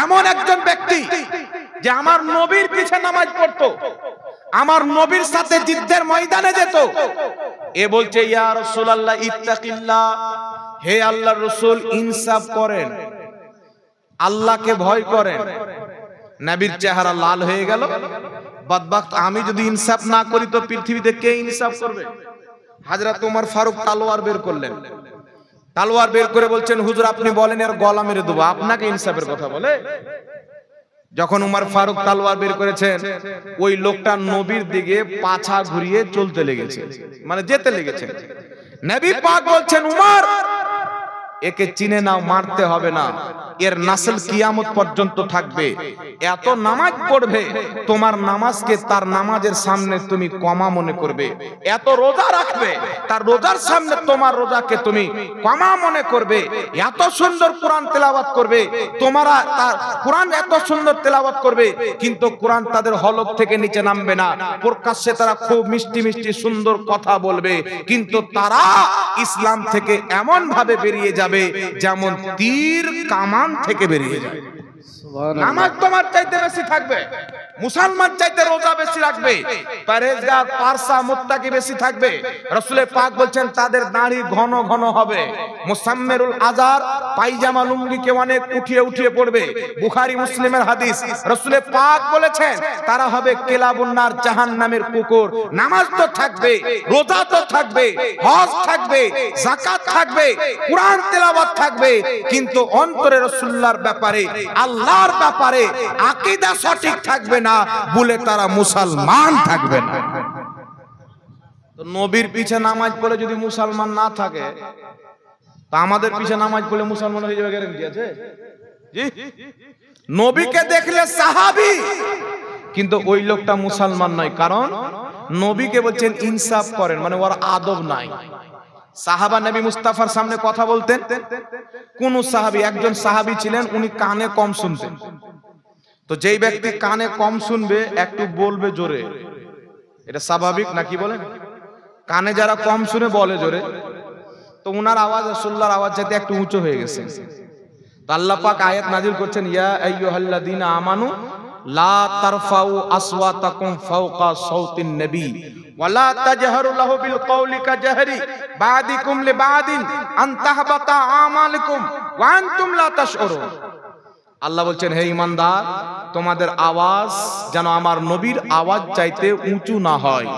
এমন একজন ব্যক্তি যে আমার নবীর পিছে নামাজ পড়তো, আমার নবীর সাথে জিদ্দের ময়দানে যেত। এ বলছে ইয়া রাসূলুল্লাহ ইত্তাকিল্লাহ, হে আল্লাহর রাসূল ইনসাফ করেন, আল্লাহকে ভয় করেন। নবীর চেহারা লাল হয়ে গেল। বদবখত, আমি যদি ইনসাফ না করি তো পৃথিবীতে কে ইনসাফ করবে? হযরত ওমর ফারুক তলোয়ার বের করলেন। তলোয়ার বের করে বলছেন, হুজুর আপনি বলেন এর গলা মেরে দেব, আপনাকে ইনসাফের কথা বলে? যখন ওমর ফারুক তলোয়ার বের করেছেন, ওই লোকটা নবীর দিকে পাছা ঘুরিয়ে চলতে লেগেছে, মানে যেতে লেগেছে। নবী পাক বলছেন, উমর একে চিনে নাও, মারতে হবে না, এর নাসল কিয়ামত পর্যন্ত থাকবে। এত নামাজ পড়বে, তোমার নামাজকে তার নামাজের সামনে তুমি কমা মনে করবে। এত রোজা রাখবে, তার রোজার সামনে তোমার রোজাকে তুমি কমা মনে করবে। এত সুন্দর কোরআন তেলাওয়াত করবে, তোমরা তার কোরআন এত সুন্দর তেলাওয়াত করবে, কিন্তু কোরআন তাদের হলক থেকে নিচে নামবে না। প্রকাশ্যে তারা খুব মিষ্টি মিষ্টি সুন্দর কথা বলবে, কিন্তু তারা ইসলাম থেকে এমন ভাবে বেরিয়ে যাবে যেমন তীর কামান থেকে বেরিয়ে যায়। নামাজ তোমার চাইতে বেশি থাকবে, মুসলমান চাইতে রোজা বেশি রাখবে, পরহেজগার পারসা মুত্তাকি বেশি থাকবে। রাসূল পাক বলছেন তাদের দাড়ি ঘন ঘন হবে, মুসাম্মিরুল আজার পায়জামা লুঙ্গিকে অনেক উঠিয়ে উঠিয়ে পড়বে। বুখারী মুসলিমের হাদিস, রাসূল পাক বলেছেন তারা হবে কেলাবুন নার, জাহান্নামের কুকুর। নামাজ তো থাকবে, রোজা তো থাকবে, হজ থাকবে, যাকাত থাকবে, কোরআন তেলাওয়াত থাকবে, কিন্তু অন্তরে রাসূলুল্লাহর ব্যাপারে, আল্লাহর ব্যাপারে আকীদা সঠিক থাকবে না বলে তারা মুসলমান থাকবে না। তো নবীর পিছে নামাজ পড়ে যদি মুসলমান না থাকে, তা আমাদের পিছে নামাজ পড়লে মুসলমান হয়ে যাবে গ্যারান্টি আছে? জি, নবীকে দেখলে সাহাবী, কিন্তু ওই লোকটা মুসলমান নয়, কারণ নবীকে বলছেন ইনসাফ করেন, মানে ওর আদব নাই। সাহাবা নবী মুস্তাফার সামনে কথা বলতেন, কোন সাহাবী, একজন সাহাবী ছিলেন উনি কানে কম শুনতেন। তো যেই ব্যক্তি কানে কম শুনবে একটু বলবে জোরে, এটা স্বাভাবিক নাকি বলেন? কানে যারা কম শুনে বলে জোরে, তো উনার আওয়াজ রাসূলুল্লাহর আওয়াজ যাতে একটু উঁচু হয়ে গেছে। তো আল্লাহ পাক আয়াত নাযিল করছেন, ইয়া আইয়ুহাল্লাযীনা আমানু লা তারফাউ আসওয়াতাকুম ফাওকা সাওতিন নবী ওয়ালা তাজহারু লাহু বিল কওলি কাজহরি বাদিকুম লিবাদিন আন তাহবাতা আমালুকুম ওয়া আনতুম লা তাশউরুন। আল্লাহ বলছেন, হে ঈমানদার, তোমাদের আওয়াজ যেন আমার নবীর আওয়াজ চাইতে উঁচু না হয়।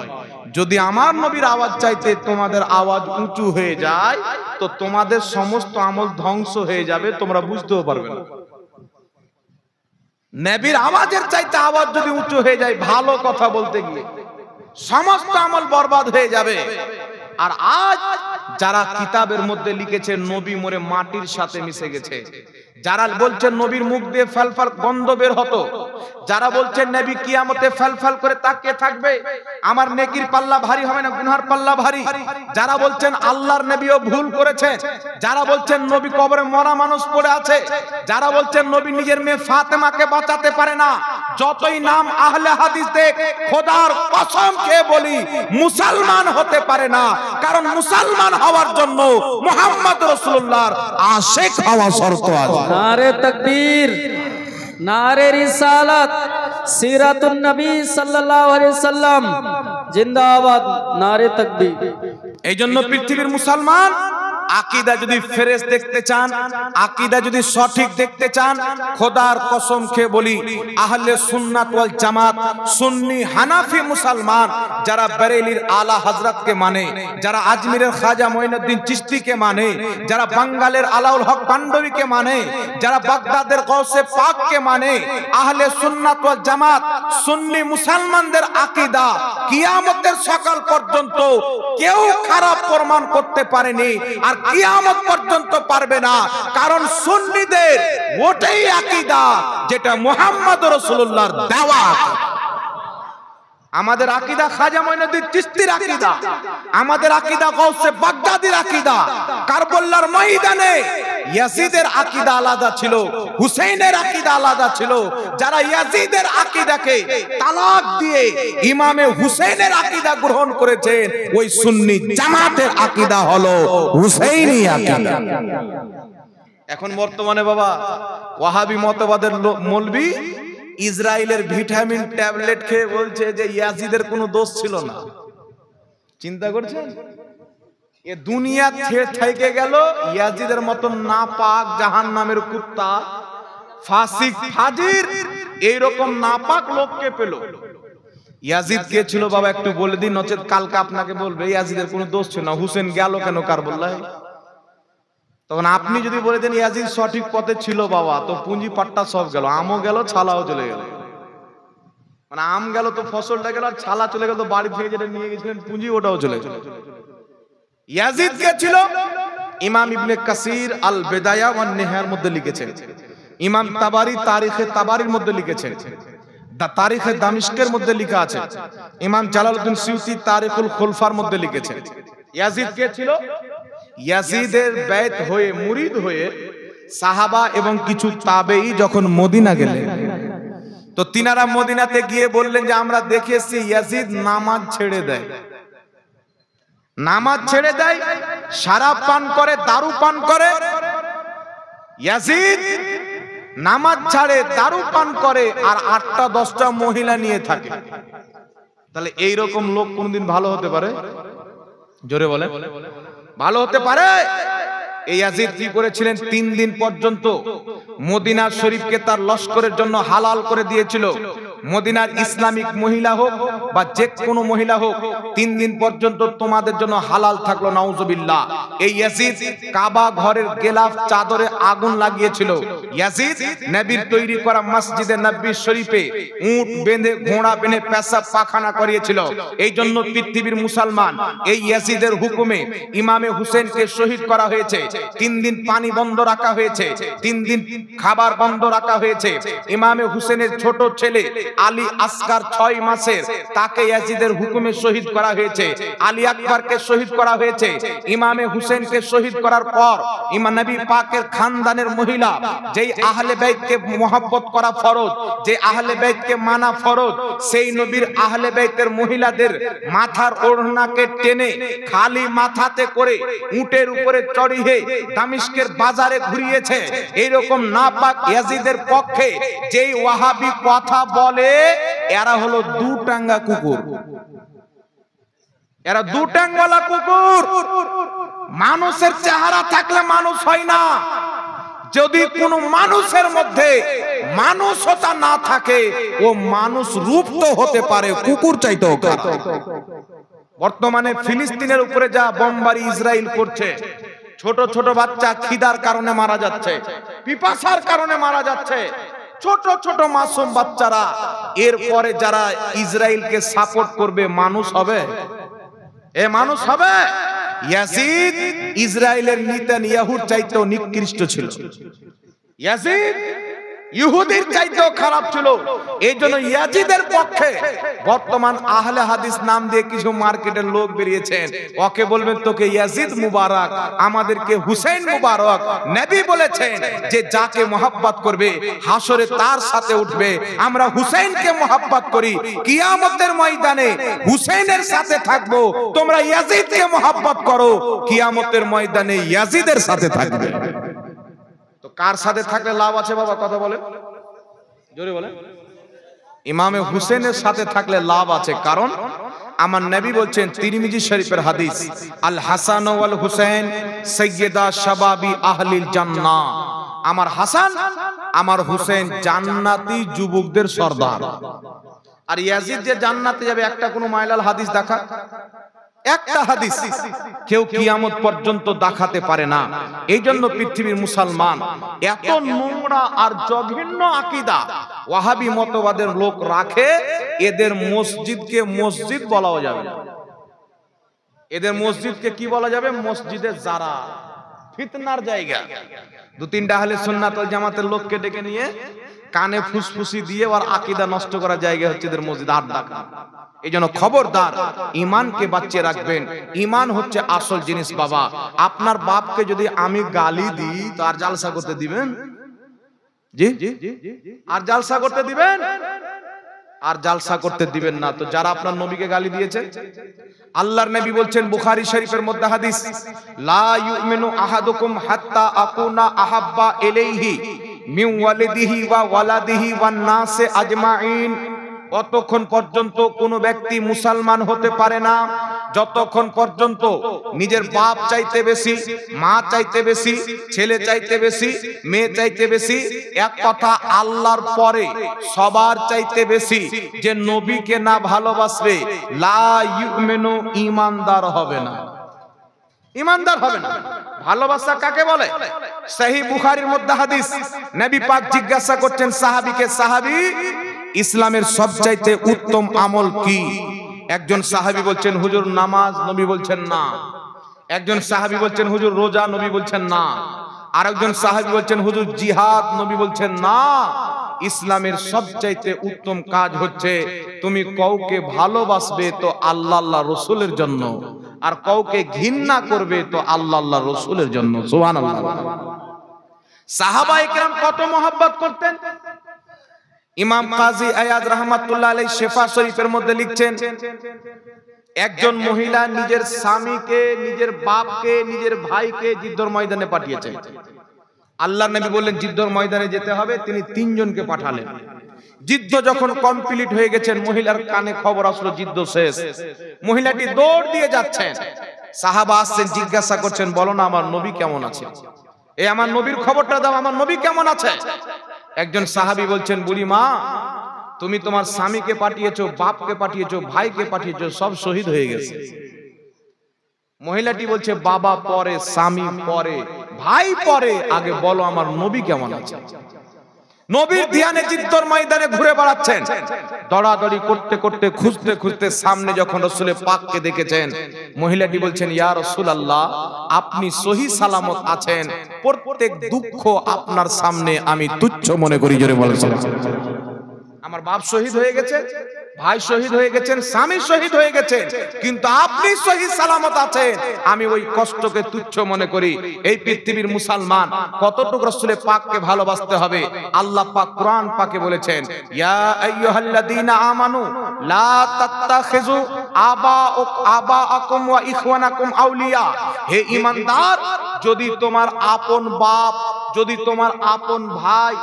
যদি আমার নবীর আওয়াজ চাইতে তোমাদের আওয়াজ উঁচু হয়ে যায়, তো তোমাদের সমস্ত আমল ধ্বংস হয়ে যাবে, তোমরা বুঝতেও পারবে না। নবীর আওয়াজের চাইতে আওয়াজ যদি উঁচু হয়ে যায়, ভালো কথা বলতে গিয়ে সমস্ত আমল বরবাদ হয়ে যাবে। আর আজ যারা কিতাবের মধ্যে লিখেছে নবী মরে মাটির সাথে মিশে গেছে, যারা বলছেন নবীর মুখ দিয়ে ফালফাল গন্ধ বের হতো, যারা বলছেন নবী কিয়ামতে ফালফাল করে তাকিয়ে থাকবে, আমার নেকির পাল্লা ভারী হবে না গুনার পাল্লা ভারী, যারা বলছেন আল্লাহর নবীও ভুল করেছেন, যারা বলছেন নবী কবরে মরা মানুষ পড়ে আছে, যারা বলছেন নবী নিজের মেয়ে ফাতেমাকে বাঁচাতে পারে না, যতই নাম আহলে হাদিস দেখ, খোদার কসম খেয়ে বলি মুসলমান হতে পারে না। কারণ মুসলমান হওয়ার জন্য মুহাম্মদ রাসূলুল্লাহর আশিক হওয়া শর্ত আছে। নারে তাকবীর, নারে রিসালাত, সিরাতুন নবী সাল্লাল্লাহু আলাইহি সাল্লাম জিন্দাবাদ, নারে তাকবীর। এই জন্য পৃথিবীর মুসলমান আকীদা যদি ফ্রেশ দেখতে চান, আকীদা যদি সঠিক দেখতে চান, খোদার কসম খেয়ে বলি আহলে সুন্নাত ওয়াল জামাত, সুন্নি হানাফি মুসলমান যারা বেরেলির আলা হযরতকে মানে, যারা আজমিরের খাজা মঈনুদ্দিন চিশতিকে মানে, যারা বাঙ্গালের আলাউল হক পান্ডবীকে মানে, যারা বাগদাদের গৌসে পাককে মানে, আহলে সুন্নাত ওয়াল জামাত সুন্নি মুসলমানদের আকীদা কিয়ামতের সকাল পর্যন্ত কেউ খারাপ প্রমাণ করতে পারেনি, আর কিয়ামত পর্যন্ত পারবে না। কারণ সুন্নিদের ওটাই আকীদা যেটা মুহাম্মদ রাসূলুল্লাহর দেওয়া। আমাদের আকীদা খাজা মঈনুদ্দিন চিশতির আকীদা, আমাদের আকীদা গৌসে বাগদাদির আকীদা। কারবালার ময়দানে ইয়াজিদের আকীদা আলাদা ছিল, হুসাইনের আকীদা আলাদা ছিল। যারা ইয়াজিদের আকীদাকে তালাক দিয়ে ইমামে হুসাইনের আকীদা গ্রহণ করেছেন, ওই সুন্নি জামাতের আকীদা হলো হুসাইনি আকীদা। এখন বর্তমানে বাবা ওয়াহাবি মতবাদের মৌলবি ইসরায়েলের ভিটামিন ট্যাবলেট খেয়ে বলছে যে ইয়াজিদের কোনো দোষ ছিল না। চিন্তা করছেন, এ দুনিয়া থেকে গেল ইয়াজিদের মতন নাপাক জাহান্নামের কুত্তা ফাসিক ফাজির এইরকম নাপাক লোককে পেল। ইয়াজিদ কে ছিল বাবা একটু বলে দিন, নচেত কালকে আপনাকে বলবে ইয়াজিদের কোনো দোষ ছিল না, হুসেন গেল কেন কারবালায়। তখন আপনি যদি বলে দেন ইয়াজিদ সঠিক পথে ছিল বাবা, তো পুঁজি পাট্টা সব গেল, আমও গেল ছালাও চলে গেল। মানে আম গেল তো ফসলটা গেল, আর ছালা চলে গেল তো বাড়ি থেকে যেটা নিয়ে গেছিলেন পুঁজি ওটাও চলে গেল। ইয়াজিদ কে ছিল? ইমাম ইবনে কাসির আল বেদায়া ওয়ান নিহায়ার মধ্যে লিখেছেন, ইমাম তাবারি তারিখে তাবারির মধ্যে লিখেছেন, তারিখে দামিশকের মধ্যে লেখা আছে, ইমাম জালালউদ্দিন সিউতি তারিখুল খুলফার মধ্যে লিখেছেন। ইয়াজিদ কে ছিল? ইয়াজিদের বাইত হয়ে মুরিদ হয়ে সাহাবা এবং কিছু তাবেঈ যখন মদিনা গেলেন, তো তিনারা মদিনাতে গিয়ে বললেন যে আমরা দেখেছি ইয়াজিদ নামাজ ছেড়ে দেয়, নামাজ ছেড়ে দেয়, শরাব পান করে, দারু পান করে। ইয়াজিদ নামাজ ছাড়ে, দারু পান করে, আর 8টা 10টা মহিলা নিয়ে থাকে। তাহলে এইরকম লোক কোনদিন ভালো হতে পারে? জোরে বলে ভালো হতে পারে? এই ইয়াজিদ কি করেছিলেন? 3 দিন পর্যন্ত মদিনা শরীফকে তার লস্করের জন্য হালাল করে দিয়েছিল। মদিনার ইসলামিক মহিলা হোক বা যে কোনো মহিলা হোক, 3 দিন পর্যন্ত তোমাদের জন্য হালাল থাকলো। নাউজুবিল্লাহ। এই ইয়াজিদ কাবা ঘরের গেলাফ চাদরে আগুন লাগিয়েছিল। ইয়াজিদ নবীর তৈরি করা মসজিদে নববী শরীফে উট বেঁধে, ঘোড়া বেঁধে পেশাব পাখানা করিয়েছিল। এই জন্য পৃথিবীর মুসলমান এই ইয়াজিদের হুকুমে ইমামে হুসেনকে শহীদ করা হয়েছে। 3 দিন পানি বন্ধ রাখা হয়েছে, 3 দিন খাবার বন্ধ রাখা হয়েছে। ইমামে হুসেনের ছোট ছেলে আলী আসগার 6 মাসের, তাকে ইয়াজিদের হুকুমে শহীদ করা হয়েছে। আলী আকবরকে শহীদ করা হয়েছে। ইমামে হুসেনকে শহীদ করার পর ইমাম নবী পাকের খানদানের মহিলা, যেই আহলে বাইতকে মোহাব্বত করা ফরজ, যে আহলে বাইতকে মানা ফরজ, সেই নবীর আহলে বাইতের মহিলাদের মাথার ওড়নাকে টেনে খালি মাথাতে করে উটের উপরে চড়িয়ে দামিশকের বাজারে ঘুরিয়েছে। এইরকম নাপাক ইয়াজিদের পক্ষে যেই ওয়াহাবি কথা বলে, এরা হলো 2 টাঙ্গা কুকুর, এরা 2 টাঙ্গালা কুকুর। মানুষের চেহারা থাকলে মানুষ হয় না। যদি কোনো মানুষের মধ্যে মানুষতা না থাকে, ও মানুষ রূপ তো হতে পারে, কুকুর চাইতেও খারাপ। বর্তমানে ফিলিস্তিনের উপরে যা বোমবারি ইসরায়েল করছে, ছোট ছোট বাচ্চা খিদার কারণে মারা যাচ্ছে, পিপাসার কারণে মারা যাচ্ছে, ছোট ছোট মাসুম বাচ্চারা। এরপরে যারা ইসরায়েলকে সাপোর্ট করবে, মানুষ হবে? এ মানুষ হবে? ইয়াজিদ ইসরায়েলের নেতানিয়াহুর চাইতেও নিকৃষ্ট ছিল। ইয়াজিদ ইহুদির চাইতেও খারাপ ছিল। এই জন্য ইয়াজিদের পক্ষে বর্তমান আহলে হাদিস নাম দিয়ে কিছু মার্কেটের লোক বেরিয়েছেন। ওকে বলবেন তোকে ইয়াজিদ মুবারক, আমাদেরকে হুসেন মুবারক। নবী বলেছেন যে যাকে মোহাব্বত করবে হাসরে তার সাথে উঠবে। আমরা হুসেনকে মোহাব্বত করি, কিয়ামতের ময়দানে হুসেনের সাথে থাকবো। তোমরা ইয়াজিদকে মোহাব্বত করো, কিয়ামতের ময়দানে ইয়াজিদের সাথে থাকবে। তো কার সাথে থাকলে লাভ আছে বাবা? কথা বলেন, জোরে বলেন। ইমামে হুসেনের সাথে থাকলে লাভ আছে, কারণ আমার নবী বলছেন, তিরমিজি শরীফের হাদিস, আল হাসান ওয়াল হুসেন সাইয়্যিদা শাবাবি আহলিল জান্নাহ। আমার হাসান, আমার হুসেন জান্নাতি যুবকদের সর্দার। আর ইয়াজিদ যে জান্নাতে যাবে, একটা কোনো মাইলাল হাদিস দেখা, একটা হাদিস কেউ কিয়ামত পর্যন্ত দেখাতে পারে না। এই জন্য পৃথিবীর মুসলমান এত নোংরা আর জঘন্য আকীদা ওয়াহাবি মতবাদের লোক রাখে, এদের মসজিদকে মসজিদ বলাও যাবে না। এদের মসজিদকে কি বলা যাবে? মসজিদে যারা ফিতনার জায়গা। 2-3টা আহলে সুন্নাত ওয়াল জামাতের লোককে ডেকে নিয়ে কানে ফুসফুসি দিয়ে ওর আকীদা নষ্ট করার জায়গা হচ্ছে এদের মসজিদ, আড্ডা। এই জন্য খবরদার, ইমানকে বাঁচিয়ে রাখবেন। ইমান হচ্ছে আসল জিনিস বাবা। আপনার বাপকে যদি আমি গালি দিই, তো আর জালসা করতে দিবেন? জি, আর জালসা করতে দিবেন? আর জালসা করতে দিবেন না। তো যারা আপনার নবীকে গালি দিয়েছে, আল্লাহর নবী বলছেন বুখারী শরীফের মধ্যে হাদিস, লা ইউমিনু আহাদুকুম হাত্তা আকুনা আহাব্বা ইলাইহি মিন ওয়ালিদিহি ওয়া ওয়ালাদিহি ওয়ান নাসে আজমাইন। অতক্ষণ পর্যন্ত কোন ব্যক্তি মুসলমান হতে পারে না যতক্ষণ পর্যন্ত নিজের বাপ চাইতে বেশি, মা চাইতে বেশি, ছেলে চাইতে বেশি, মেয়ে চাইতে বেশি, এক কথা আল্লাহর পরে সবার চাইতে বেশি যে নবীকে না ভালোবাসবে, লা ইউমিনু, ঈমানদার হবে না। ঈমানদার হবে না। ভালোবাসা কাকে বলে? সহিহ বুখারীর মধ্যে হাদিস, নবী পাক জিজ্ঞাসা করছেন সাহাবীকে, সাহাবী, ইসলামের সবচাইতে উত্তম আমল কি? একজন সাহাবী বলছেন হুজুর নামাজ। নবী বলছেন না। একজন সাহাবী বলছেন হুজুর রোজা। নবী বলছেন না। আরেকজন সাহাবী বলছেন হুজুর জিহাদ। নবী বলছেন না। ইসলামের সবচাইতে উত্তম কাজ হচ্ছে তুমি কাউকে ভালোবাসবে তো আল্লাহ আল্লাহ রসুলের জন্য, আর কাউকে ঘৃণা করবে তো আল্লাহ আল্লাহ রসুলের জন্য। সুবহানাল্লাহ। সাহাবায়ে কেরাম কত মহব্বত করতেন। ইমাম কাজী আয়াজ রাহমাতুল্লাহ আলাইহি শিফা শরীফের মধ্যে লিখছেন, একজন মহিলা নিজের স্বামীকে, নিজের বাপকে, নিজের ভাইকে যুদ্ধের ময়দানে পাঠিয়েছেন। আল্লাহর নবী বললেন যুদ্ধের ময়দানে যেতে হবে, তিনি তিনজনকে পাঠালেন। যুদ্ধ যখন কমপ্লিট হয়ে গেছেন, মহিলার কানে খবর আসলো যুদ্ধ শেষ। মহিলাটি দৌড় দিয়ে যাচ্ছেন। সাহাবা আসছেন, জিজ্ঞাসা করছেন, বলো না আমার নবী কেমন আছে? এই আমার নবীর খবরটা দাও, আমার নবী কেমন আছে? একজন সাহাবী বলছেন, বুড়ি মা, তুমি তোমার স্বামীকে পাঠিয়েছো, বাপকে পাঠিয়েছো, ভাইকে পাঠিয়েছো, সব শহীদ হয়ে গেছে। মহিলাটি বলছে, বাবা পরে, স্বামী পরে, ভাই পরে, আগে বলো আমার নবী কেমন আছে? নবীর ধ্যানে যুদ্ধের ময়দানে ঘুরে বেড়াচ্ছেন। দৌড়াদৌড়ি করতে করতে, খুঁজতে খুঁজতে সামনে যখন রাসূলের পাককে দেখেছেন, মহিলাটি বলছেন, ইয়া রাসূলুল্লাহ, আপনি সহি সালামত আছেন, প্রত্যেক দুঃখ আপনার সামনে আমি তুচ্ছ মনে করি। জোরে বলেন সুবহানাল্লাহ। আমার বাপ শহীদ হয়ে গেছে, ভাই শহীদ হয়ে গেছেন, স্বামী শহীদ হয়ে গেছেন, কিন্তু আপনি শহীদ সালামত আছেন, আমি ওই কষ্টকে তুচ্ছ মনে করি। এই পৃথিবীর মুসলমান কতটুকু রাসূলের পাককে ভালোবাসতে হবে? আল্লাহ পাক কোরআন পাকে বলেছেন, ইয়া আইয়ুহাল্লাযীনা আমানু লা তাত্তাখিযু আবাআকুম ওয়া ইখওয়ানাকুম আউলিয়া। হে ঈমানদার, যদি তোমার আপন বাপ, যদি তোমার আপন ভাই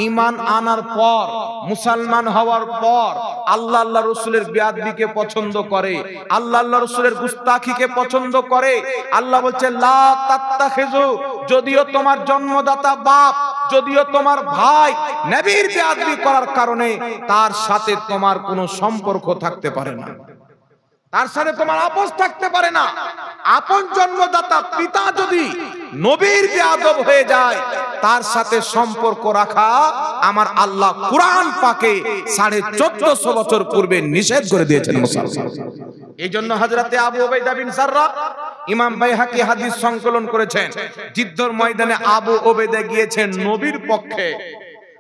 ঈমান আনার পর, মুসলমান হওয়ার পর আল্লাহ আল্লাহ রাসূলের বেয়াদবিকে পছন্দ করে, আল্লাহ আল্লাহ রাসূলের গুস্তাখিকে পছন্দ করে, আল্লাহ বলছে লা তাত্তাখিযু, যদিও তোমার জন্মদাতা বাপ, যদিও তোমার ভাই নবীর বেয়াদবি করার কারণে তার সাথে তোমার কোনো সম্পর্ক থাকতে পারে না, তার সাথে তোমার আপোষ থাকতে পারে না। আপন জন্মদাতা পিতা যদি নবীর বেয়াদব হয়ে যায়, তার সাথে সম্পর্ক রাখা আমার আল্লাহ কুরআন পাকে 1450 বছর পূর্বে নিষেধ করে দিয়েছেন মুসলমান। এই জন্য হযরতে আবু উবাইদা বিন জাররাহ, ইমাম বাইহাকি হাদিস সংকলন করেছেন, যুদ্ধের ময়দানে আবু উবাইদা গিয়েছেন নবীর পক্ষে,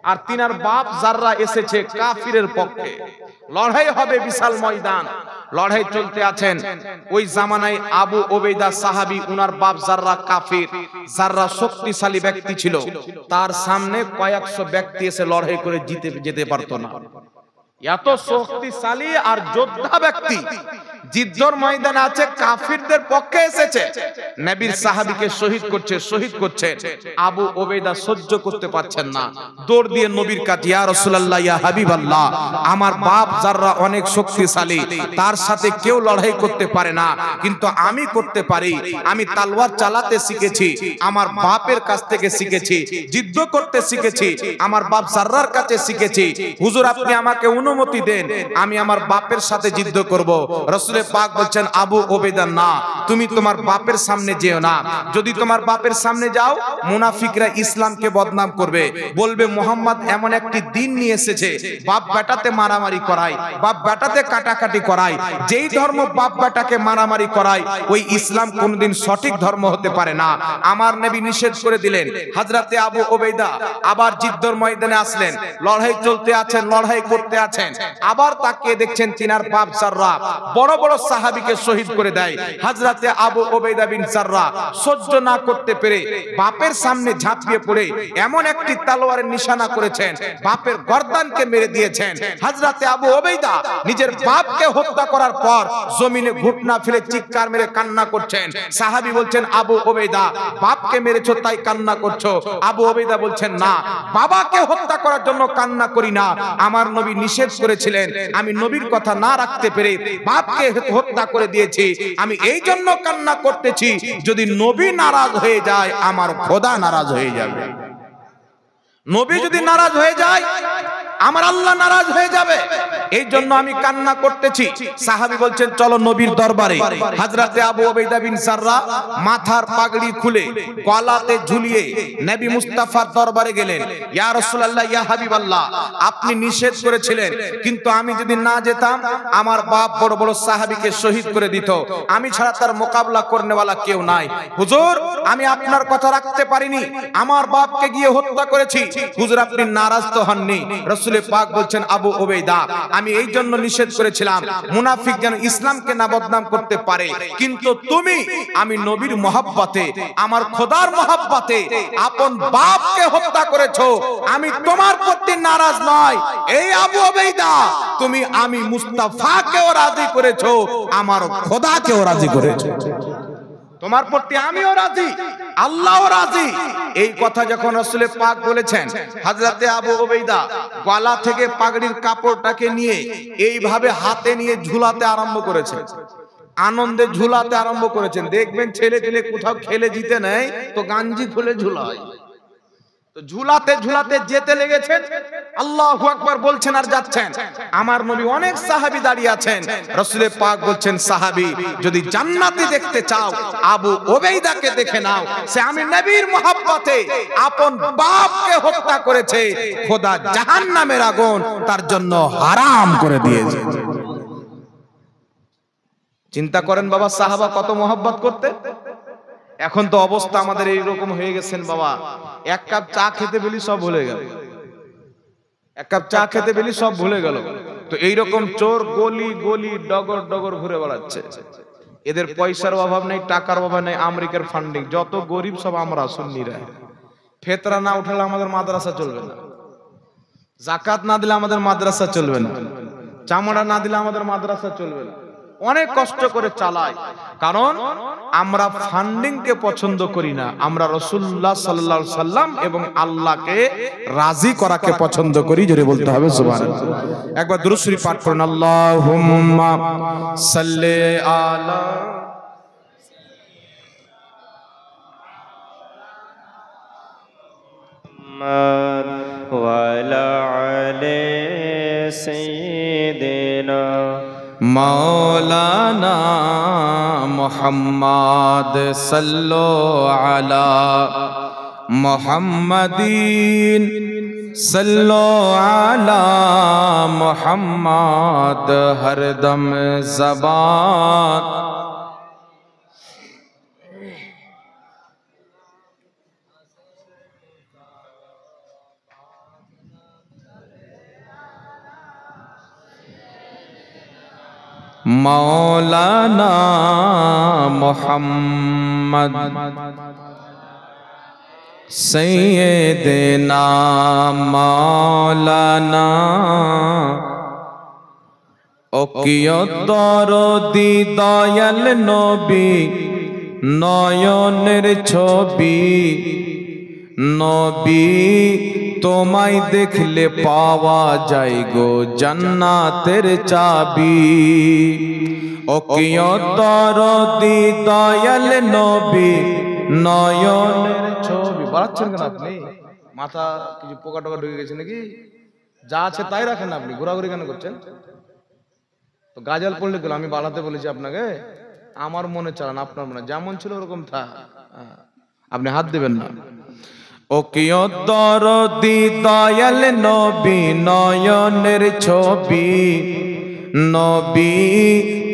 আর তিনার বাপ জাররা এসেছে কাফিরের পক্ষে। লড়াই হবে, বিশাল ময়দান, লড়াই চলতে আছেন। ওই জামানায় আবু উবাইদা সাহাবী, উনার বাপ জাররা কাফির। জাররা শক্তিশালী ব্যক্তি ছিল, তার সামনে কয়েকশো ব্যক্তি এসে লড়াই করে যেতে পারতো না। এত শক্তিশালী আর যোদ্ধা ব্যক্তি যুদ্ধের ময়দানে আছে, কাফিরদের পক্ষে এসেছে, নবীর সাহাবীকে শহীদ করছে। আবু উবাইদা সহ্য করতে পারছেন না, দৌড় দিয়ে নবীর কাছে, ইয়া রাসূলুল্লাহ, ইয়া হাবিবাল্লাহ, আমার বাপ যারা অনেক শক্তিশালী, তার সাথে কেউ লড়াই করতে পারে না, কিন্তু আমি করতে পারি। আমি তলোয়ার চালাতে শিখেছি, আমার বাপের কাছ থেকে শিখেছি, যুদ্ধ করতে শিখেছি, আমার বাপ জাররার কাছে শিখেছি। হুজুর আপনি আমাকে অনুমতি দেন, আমি আমার বাপের সাথে যুদ্ধ করব। রাসূল পাক বলছেন, আবু উবাইদা না, তুমি তোমার বাপের সামনে যেও না। যদি তোমার বাপের সামনে যাও, মুনাফিকরা ইসলামকে বদনাম করবে, বলবে মুহাম্মদ এমন একটি দিন নিয়ে এসেছে বাপ বেটাতে মারামারি করায়, বাপ বেটাতে কাটাকাটি করায়। যেই ধর্ম বাপ বেটাকে মারামারি করায়, ওই ইসলাম কোনদিন সঠিক ধর্ম হতে পারে না। আমার নবী নিষেধ করে দিলেন। হযরতে আবু উবাইদা আবার যুদ্ধের ময়দানে আসলেন, লড়াই চলতে আছেন, লড়াই করতে আছেন। আবার তাকিয়ে দেখছেন তিনার বাপ জাররা বড় বড় বড় সাহাবীকে শহীদ করে দেয়। হযরতে আবু উবাইদা বিন জাররাহ সহ্য না করতে পেরে বাপের সামনে ঝাঁপিয়ে পড়ে এমন একটি তলোয়ারের নিশানা করেছেন, বাপের গর্দানকে মেরে দিয়েছেন। হযরতে আবু উবাইদা নিজের বাপকে হত্যা করার পর জমিনে ঘুটনা ফেলে চিৎকার মেরে কান্না করছেন। সাহাবী বলছেন, আবু উবাইদা, বাপকে মেরেছো তাই কান্না করছো? আবু উবাইদা বলছেন, না, বাবাকে হত্যা করার জন্য কান্না করি না, আমার নবী নিষেধ করেছিলেন, আমি নবীর কথা না রাখতে পেরে বাপকে হত্যা করে দিয়েছি, আমি এই জন্য কান্না করতেছি, যদি নবী নারাজ হয়ে যায় আমার খোদা নারাজ হয়ে যাবে। নবী যদি নারাজ হয়ে যায় আমার আল্লাহ নারাজ হয়ে যাবে, এই জন্য আমি কান্না করতেছি। সাহাবী বলছেন, চলো নবীর দরবারে। হযরতে আবু উবাইদা বিন জাররাহ মাথার পাগড়ি খুলে গলাতে ঝুলিয়ে নবী মুস্তাফার দরবারে গেলেন। ইয়া রাসূলুল্লাহ, ইয়া হাবিবাল্লাহ, আপনি নিষেধ করেছিলেন, কিন্তু আমি যদি না যেতাম আমার বাপ বড় বড় সাহাবীকে শহীদ করে দিত, আমি ছাড়া তার মোকাবেলা করনেওয়ালা কেউ নাই। হুজুর, আমি আপনার কথা রাখতে পারিনি, আমার বাপকে গিয়ে হত্যা করেছি। হুজুর, আপনি নারাজ তো হননি? রাসূল পাক বলছেন, আবু উবাইদা, আমি এই জন্য নিষেধ করেছিলাম মুনাফিক যেন ইসলামকে না বদনাম করতে পারে, কিন্তু তুমি, আমি নবীর মহব্বতে, আমার খোদার মহব্বতে আপন বাপকে হত্যা করেছো, আমি তোমার প্রতি নারাজ নয়। এই আবু উবাইদা, তুমি আমি মুস্তাফাকেও রাজি করেছো, আমার খোদাকেও রাজি করেছো, তোমার প্রতি আমিও রাজি, আল্লাহও রাজি। এই কথা যখন রাসূল পাক বলেছেন, হযরতে আবু উবাইদা গলা থেকে পাগড়ির কাপড়টাকে নিয়ে এইভাবে হাতে নিয়ে ঝুলাতে আরম্ভ করেছেন, আনন্দে ঝুলাতে আরম্ভ করেছেন। দেখবেন ছেলে ছেলে কোথাও খেলে জিতে নেয় তো গাঞ্জি খুলে ঝুলায়, তো ঝুলাতে ঝুলাতে যেতে লেগেছেন, আল্লাহু আকবার বলছেন আর যাচ্ছেন। আমার নবী অনেক সাহাবী দাঁড়িয়ে আছেন, রাসূল পাক বলছেন, সাহাবী, যদি জান্নাতি দেখতে চাও আবু উবাইদাকে দেখে নাও, সে আমি নবীর মহব্বতে আপন বাপকে হত্যা করেছে, খোদা জাহান্নামের আগুন তার জন্য হারাম করে দিয়েছে। চিন্তা করেন বাবা, সাহাবা কত মহব্বত করতে। এখন তো অবস্থা আমাদের এইরকম হয়ে গেছেন বাবা, এক কাপ চা খেতে বলি সব ভুলে গেল, এক কাপ চা খেতে বলি সব ভুলে গেল। তো এইরকম চোর গলি গলি ডগর ডগর ঘুরে বেড়াচ্ছে। এদের পয়সার অভাব নেই, টাকার অভাব নেই, আমেরিকার ফান্ডিং, যত গরিব সব আমরা সুন্নিরা। ফেতরা না উঠালে আমাদের মাদ্রাসা চলবে না, যাকাত না দিলে আমাদের মাদ্রাসা চলবে না, চামড়া না দিলে আমাদের মাদ্রাসা চলবে না। অনেক কষ্ট করে চালাই, কারণ আমরা ফান্ডিং কে পছন্দ করি না, আমরা রাসূলুল্লাহ সাল্লাল্লাহু আলাইহি সাল্লাম এবং আল্লাহকে রাজি করাকে পছন্দ করি। জোরে বলতে হবে সুবহানাল্লাহ। একবার দুরূদ শরীফ পাঠ করুন, আল্লাহুম্মা সাল্লি আলা ওয়া আলা আলি সাইয়্যিদিনা मौलाना मुहम्मद सल्लो अला मुहम्मदीन सल्लो अला मुहम्मद हरदम ज़बान। मौलाना मुहम्मद सैयदना मौलाना ओकियदरदी दयाल नबी नयনের ছবি নবী তোমায় দেখলে পাওয়া যায় গো জান্নাতের চাবি। ও কিয়দরদি দয়াল নবী নয়নের ছবি। বাড়াচ্ছেন কেন আপনি? মাথা কিছু পোকা টোকা ঢুকে গেছে নাকি? যা আছে তাই রাখেন না, আপনি ঘোরাঘুরি কেন করছেন? তো গাজাল পড়লে গেল, আমি বাড়াতে বলেছি আপনাকে? আমার মনে চালান, আপনার মনে যেমন ছিল ওরকম থাক, আপনি হাত দিবেন না। ও কিয়দরদি দয়াল নবী নয়নের ছবি নবী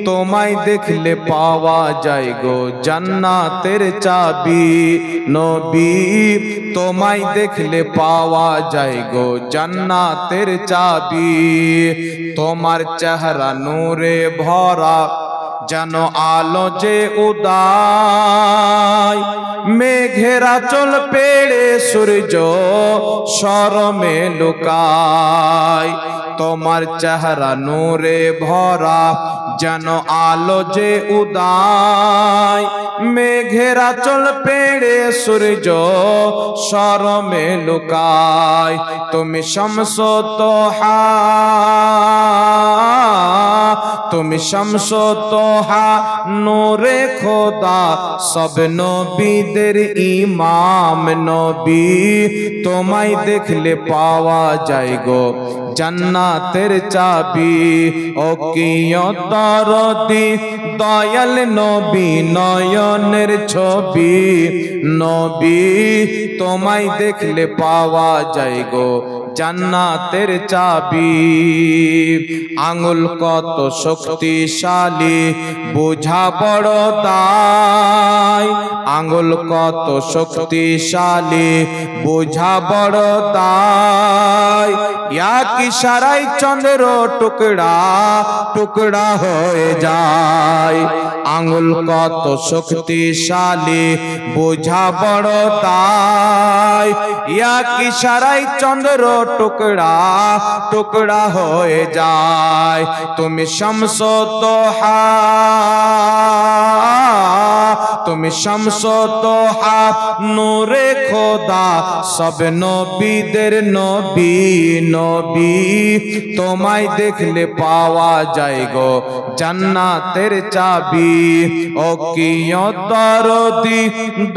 তোমায় দেখলে পাওয়া যায় গো জান্নাতের চাবি। নবী তোমায় দেখলে পাওয়া যায় গো জান্নাতের চাবি। তোমার চেহারা নূরে ভরা যেন আলো যে উদয়, মেঘেরা চল পেড়ে সূর্য শরমে লুকায়। তোমার চেহারা নূরে ভরা, যেন আলো যে উদয়, মেঘেরা চল পেড়ে সূর্য শরমে লুকায়। তুমি শামস তোহা, তুমি শামস তোহা, নূরে খোদা, সব নবীদের ইমাম নবী। তোমায় দেখলে পাওয়া যায় গো জান্নাতের চাবি। ও কিয়তরদি দয়াল নবী, নয়নের ছবি নবী। তোমায় দেখলে পাওয়া যায় গো জান্নাতের চাবি। আঙ্গুল কত শক্তিশালী, বোঝা বড় দায়। আঙ্গুল কত শক্তিশালী, বোঝা বড় দায়। এক ইশারায় চন্দ্র টুকরা টুকরা হয়ে যায়। আঙ্গুল কত শক্তিশালী, বোঝা বড় দায়। এক ইশারায় চন্দ্র টুকরা টুকরা হয়ে যায়। তুমি শামস তোহা, তুমি শামস তোহা, নূরে খোদা, সব নবীদের নবী নবী। তোমায় দেখলে পাওয়া যায় গো জান্নাতের চাবি। ও কিয়তরদি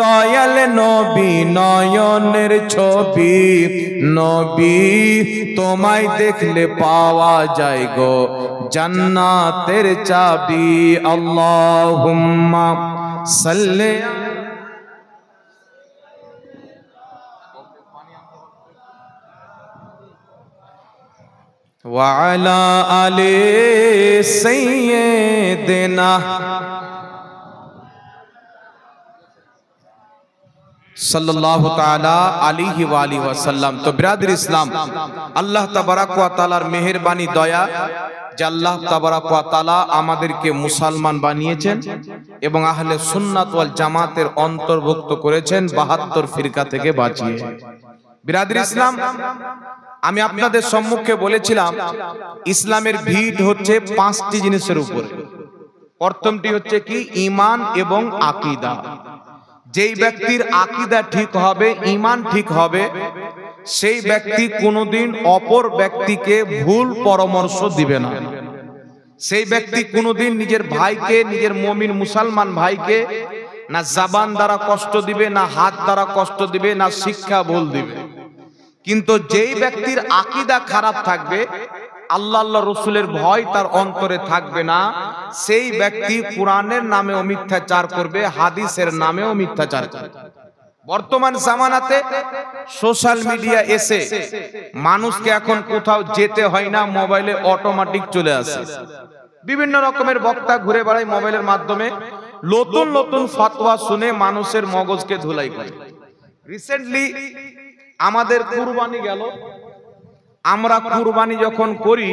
দয়াল নবী, নয়নের ছবি নবী। তোমায় দেখলে পাওয়া যায় গো জান্নাতের চাবি। আল্লাহুম্মা সাল্লি ওয়া আলা আলি সাইয়্যিদিনা সাল্লাল্লাহু তাআলা আলাইহি ওয়া আলিহি ওয়াসাল্লাম। তো বিরাদর ইসলাম, আল্লাহ তাবারাক ওয়া তাআলার মেহেরবানি দয়া যে আল্লাহ তাবারাক ওয়া তাআলা আমাদেরকে মুসলমান বানিয়েছেন এবং আহলে সুন্নাত ওয়াল জামাতের অন্তর্ভুক্ত করেছেন 72 ফিরকা থেকে বাঁচিয়ে। বিরাদর ইসলাম, আমি আপনাদের সম্মুখে বলেছিলাম ইসলামের ভিত হচ্ছে 5টি জিনিসের উপরে। প্রথমটি হচ্ছে কি? ঈমান এবং আকীদা। যেই ব্যক্তির আকীদা ঠিক হবে, ঈমান ঠিক হবে, সেই ব্যক্তি কোনোদিন অপর ব্যক্তিকে ভুল পরামর্শ দিবে না। সেই ব্যক্তি কোনোদিন নিজের ভাইকে, নিজের মুমিন মুসলমান ভাইকে না জবান দ্বারা কষ্ট দিবে, না হাত দ্বারা কষ্ট দিবে, না শিক্ষা ভুল দিবে। কিন্তু যেই ব্যক্তির আকীদা খারাপ থাকবে, আল্লাহ আল্লাহ রসুলের ভয় তার অন্তরে থাকবে না, সেই ব্যক্তি কোরআনের নামেও মিথ্যাচার করবে, হাদিসের নামেও মিথ্যাচার করবে। বর্তমান জামানাতে সোশ্যাল মিডিয়া এসে মানুষকে এখন কোথাও যেতে হয় না, মোবাইলে অটোমেটিক চলে আসে। বিভিন্ন রকমের বক্তা ঘুরে বেড়ায় মোবাইলের মাধ্যমে, নতুন নতুন ফতোয়া শুনে মানুষের মগজকে ধুলাই করে। রিসেন্টলি আমাদের কুরবানি গেল। আমরা কুরবানি যখন করি,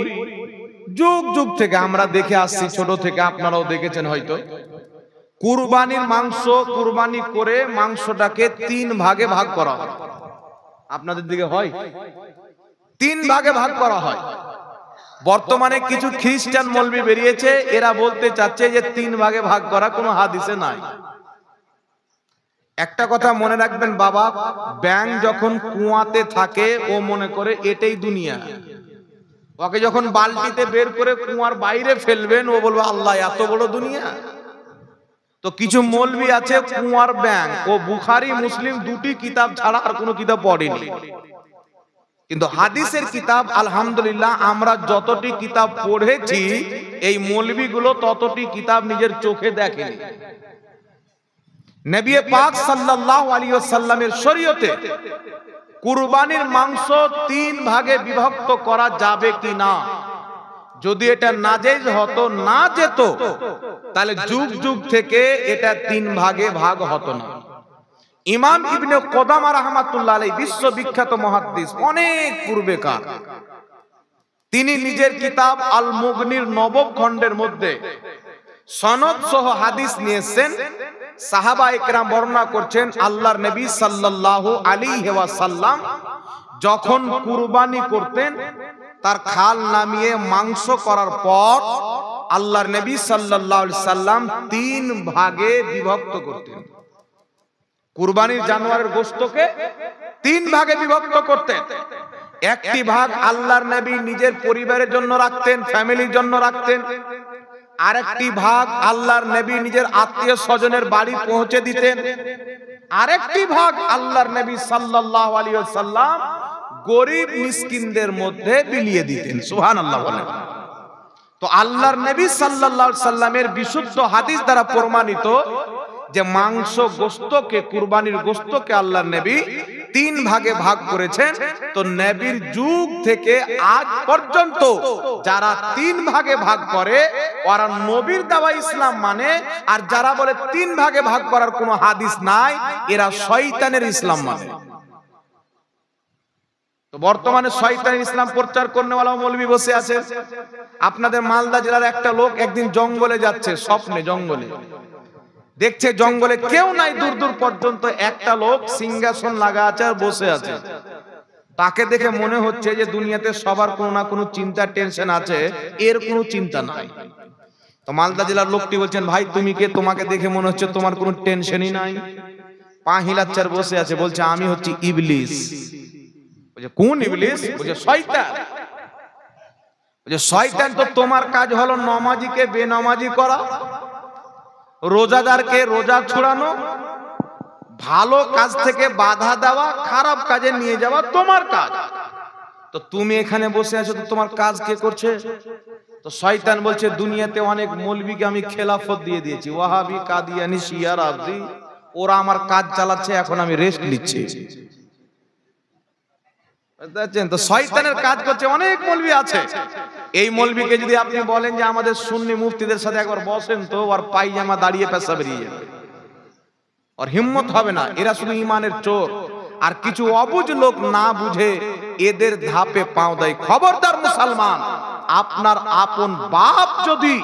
যুগ যুগ থেকে আমরা দেখে আসছি, ছোট থেকে আপনারাও দেখেছেন হয়তো। কুরবানির মাংস কুরবানি করে মাংসটাকে 3 ভাগে ভাগ করা হয়। আপনাদের দিকে হয়? 3 ভাগে ভাগ করা হয়। বর্তমানে কিছু খ্রিস্টান মৌলবি বেরিয়েছে, এরা বলতে চাচ্ছে যে 3 ভাগে ভাগ করা কোনো হাদিসে নাই। একটা কথা মনে রাখবেন বাবা, ব্যাঙ যখন কুয়াতে থাকে ও মনে করে এটাই দুনিয়া। ওকে যখন বালতিতে বের করে কুয়ার বাইরে ফেলবেন, ও বলবে আল্লাহ এত বড় দুনিয়া। তো কিছু মৌলবি আছে কুয়ার ব্যাঙ, ও বুখারী মুসলিম 2টি কিতাব ছাড়া আর কোনো কিতাব পড়েনি। কিন্তু হাদিসের কিতাব আলহামদুলিল্লাহ আমরা যতটি কিতাব পড়েছি, এই মৌলবিগুলো ততটি কিতাব নিজের চোখে দেখেনি। নবী পাক সাল্লাল্লাহু আলাইহি ওয়াসাল্লামের শরীয়তে কুরবানির মাংস 3 ভাগে বিভক্ত করা যাবে কি না, যদি এটা নাজায়েজ হতো, না যেত, তাহলে যুগ যুগ থেকে এটা 3 ভাগে ভাগ হতো না। ইমাম ইবনে কুদামা রাহমাতুল্লাহ আলাইহি বিশ্ববিখ্যাত মুহাদ্দিস, অনেক পূর্বেকার, তিনি নিজের কিতাব আল মুগনির 9ম খণ্ডের মধ্যে সনদ সহ হাদিস নিয়েছেন। সাহাবা ইকরাম বর্ণনা করছেন আল্লাহর নবী সাল্লাল্লাহু আলাইহি ওয়াসাল্লাম যখন কুরবানি করতেন, তার খাল নামিয়ে মাংস করার পর আল্লাহর নবী সাল্লাল্লাহু আলাইহি সাল্লাম 3 ভাগে বিভক্ত করতেন। কুরবানির জানোয়ারের গোশতকে 3 ভাগে বিভক্ত করতেন। একটি ভাগ আল্লাহর নবী নিজের পরিবারের জন্য রাখতেন, ফ্যামিলির জন্য রাখতেন। আরেকটি ভাগ আল্লাহর নবী নিজের আত্মীয় স্বজনের বাড়ি পৌঁছে দিতেন। আরেকটি ভাগ আল্লাহর নবী সাল্লাল্লাহু আলাইহি ওয়াসাল্লাম গরিব মিসকিনদের মধ্যে বিলিয়ে দিতেন। সুবহানাল্লাহ বলেন। তো আল্লাহর নবী সাল্লাল্লাহু আলাইহি সাল্লামের বিশুদ্ধ হাদিস দ্বারা প্রমাণিত যে মাংস গোশতকে, কুরবানির গোশতকে আল্লাহর নবী 3 ভাগে ভাগ করেছেন। তো নবীর যুগ থেকে আজ পর্যন্ত যারা 3 ভাগে ভাগ করে ওরা নবীর দেওয়া ইসলাম মানে, আর যারা বলে 3 ভাগে ভাগ করার কোনো হাদিস নাই এরা শয়তানের ইসলাম মানে। তো বর্তমানে শয়তানের ইসলাম প্রচার করনেওয়ালা মৌলবি বসে আছে। আপনাদের মালদা জেলার একটা লোক একদিন জঙ্গলে যাচ্ছে, স্বপ্নে জঙ্গলে দেখছে জঙ্গলে কেউ নাই, দূর দূর পর্যন্ত একটা লোক সিংহাসন লাগা আছে আর বসে আছে। তাকে দেখে মনে হচ্ছে যে দুনিয়াতে সবার কোনো না কোনো চিন্তা টেনশন আছে, এর কোনো চিন্তা নাই। তো মালদা জেলার লোকটি বলছেন, ভাই তুমি কে? তোমাকে দেখে মনে হচ্ছে তোমার কোনো টেনশনই নাই, পা হিলাচ্ছার বসে আছে। বলছে আমি হচ্ছি ইবলিস। বলছে কোন ইবলিস? বলছে শয়তান। বলছে শয়তান তো তোমার কাজ হলো নমাজিকে বেনামাজি করা, রোজাদারকে রোজা ছুড়ানো, ভালো কাজ থেকে বাধা দেওয়া, খারাপ কাজে নিয়ে যাওয়া তোমার কাজ। তো তুমি এখানে বসে আছো, তো তোমার কাজ কে করছে? তো শয়তান বলছে দুনিয়াতে অনেক মৌলবীকে আমি খেলাফত দিয়ে দিয়েছি, ওয়াহাবি, কাদিয়ানি, শিয়া, রাফজি, ওরা আমার কাজ চালাচ্ছে, এখন আমি রেস্ট নিচ্ছি। তো শয়তানের কাজ করছে অনেক মৌলবী আছে। এই মৌলবীকে যদি আপনি বলেন যে আমাদের সুন্নি মুফতিদের সাথে একবার বসেন তো, আর পায়জামা দাঁড়িয়ে পেশা বেরিয়ে যাবে, আর হিম্মত হবে না। এরা শুধু ইমানের চোর। আর কিছু অবুঝ লোক না বুঝে এদের ধাপে পাও দেয়। খবরদার মুসলমান, আপনার আপন বাপ যদি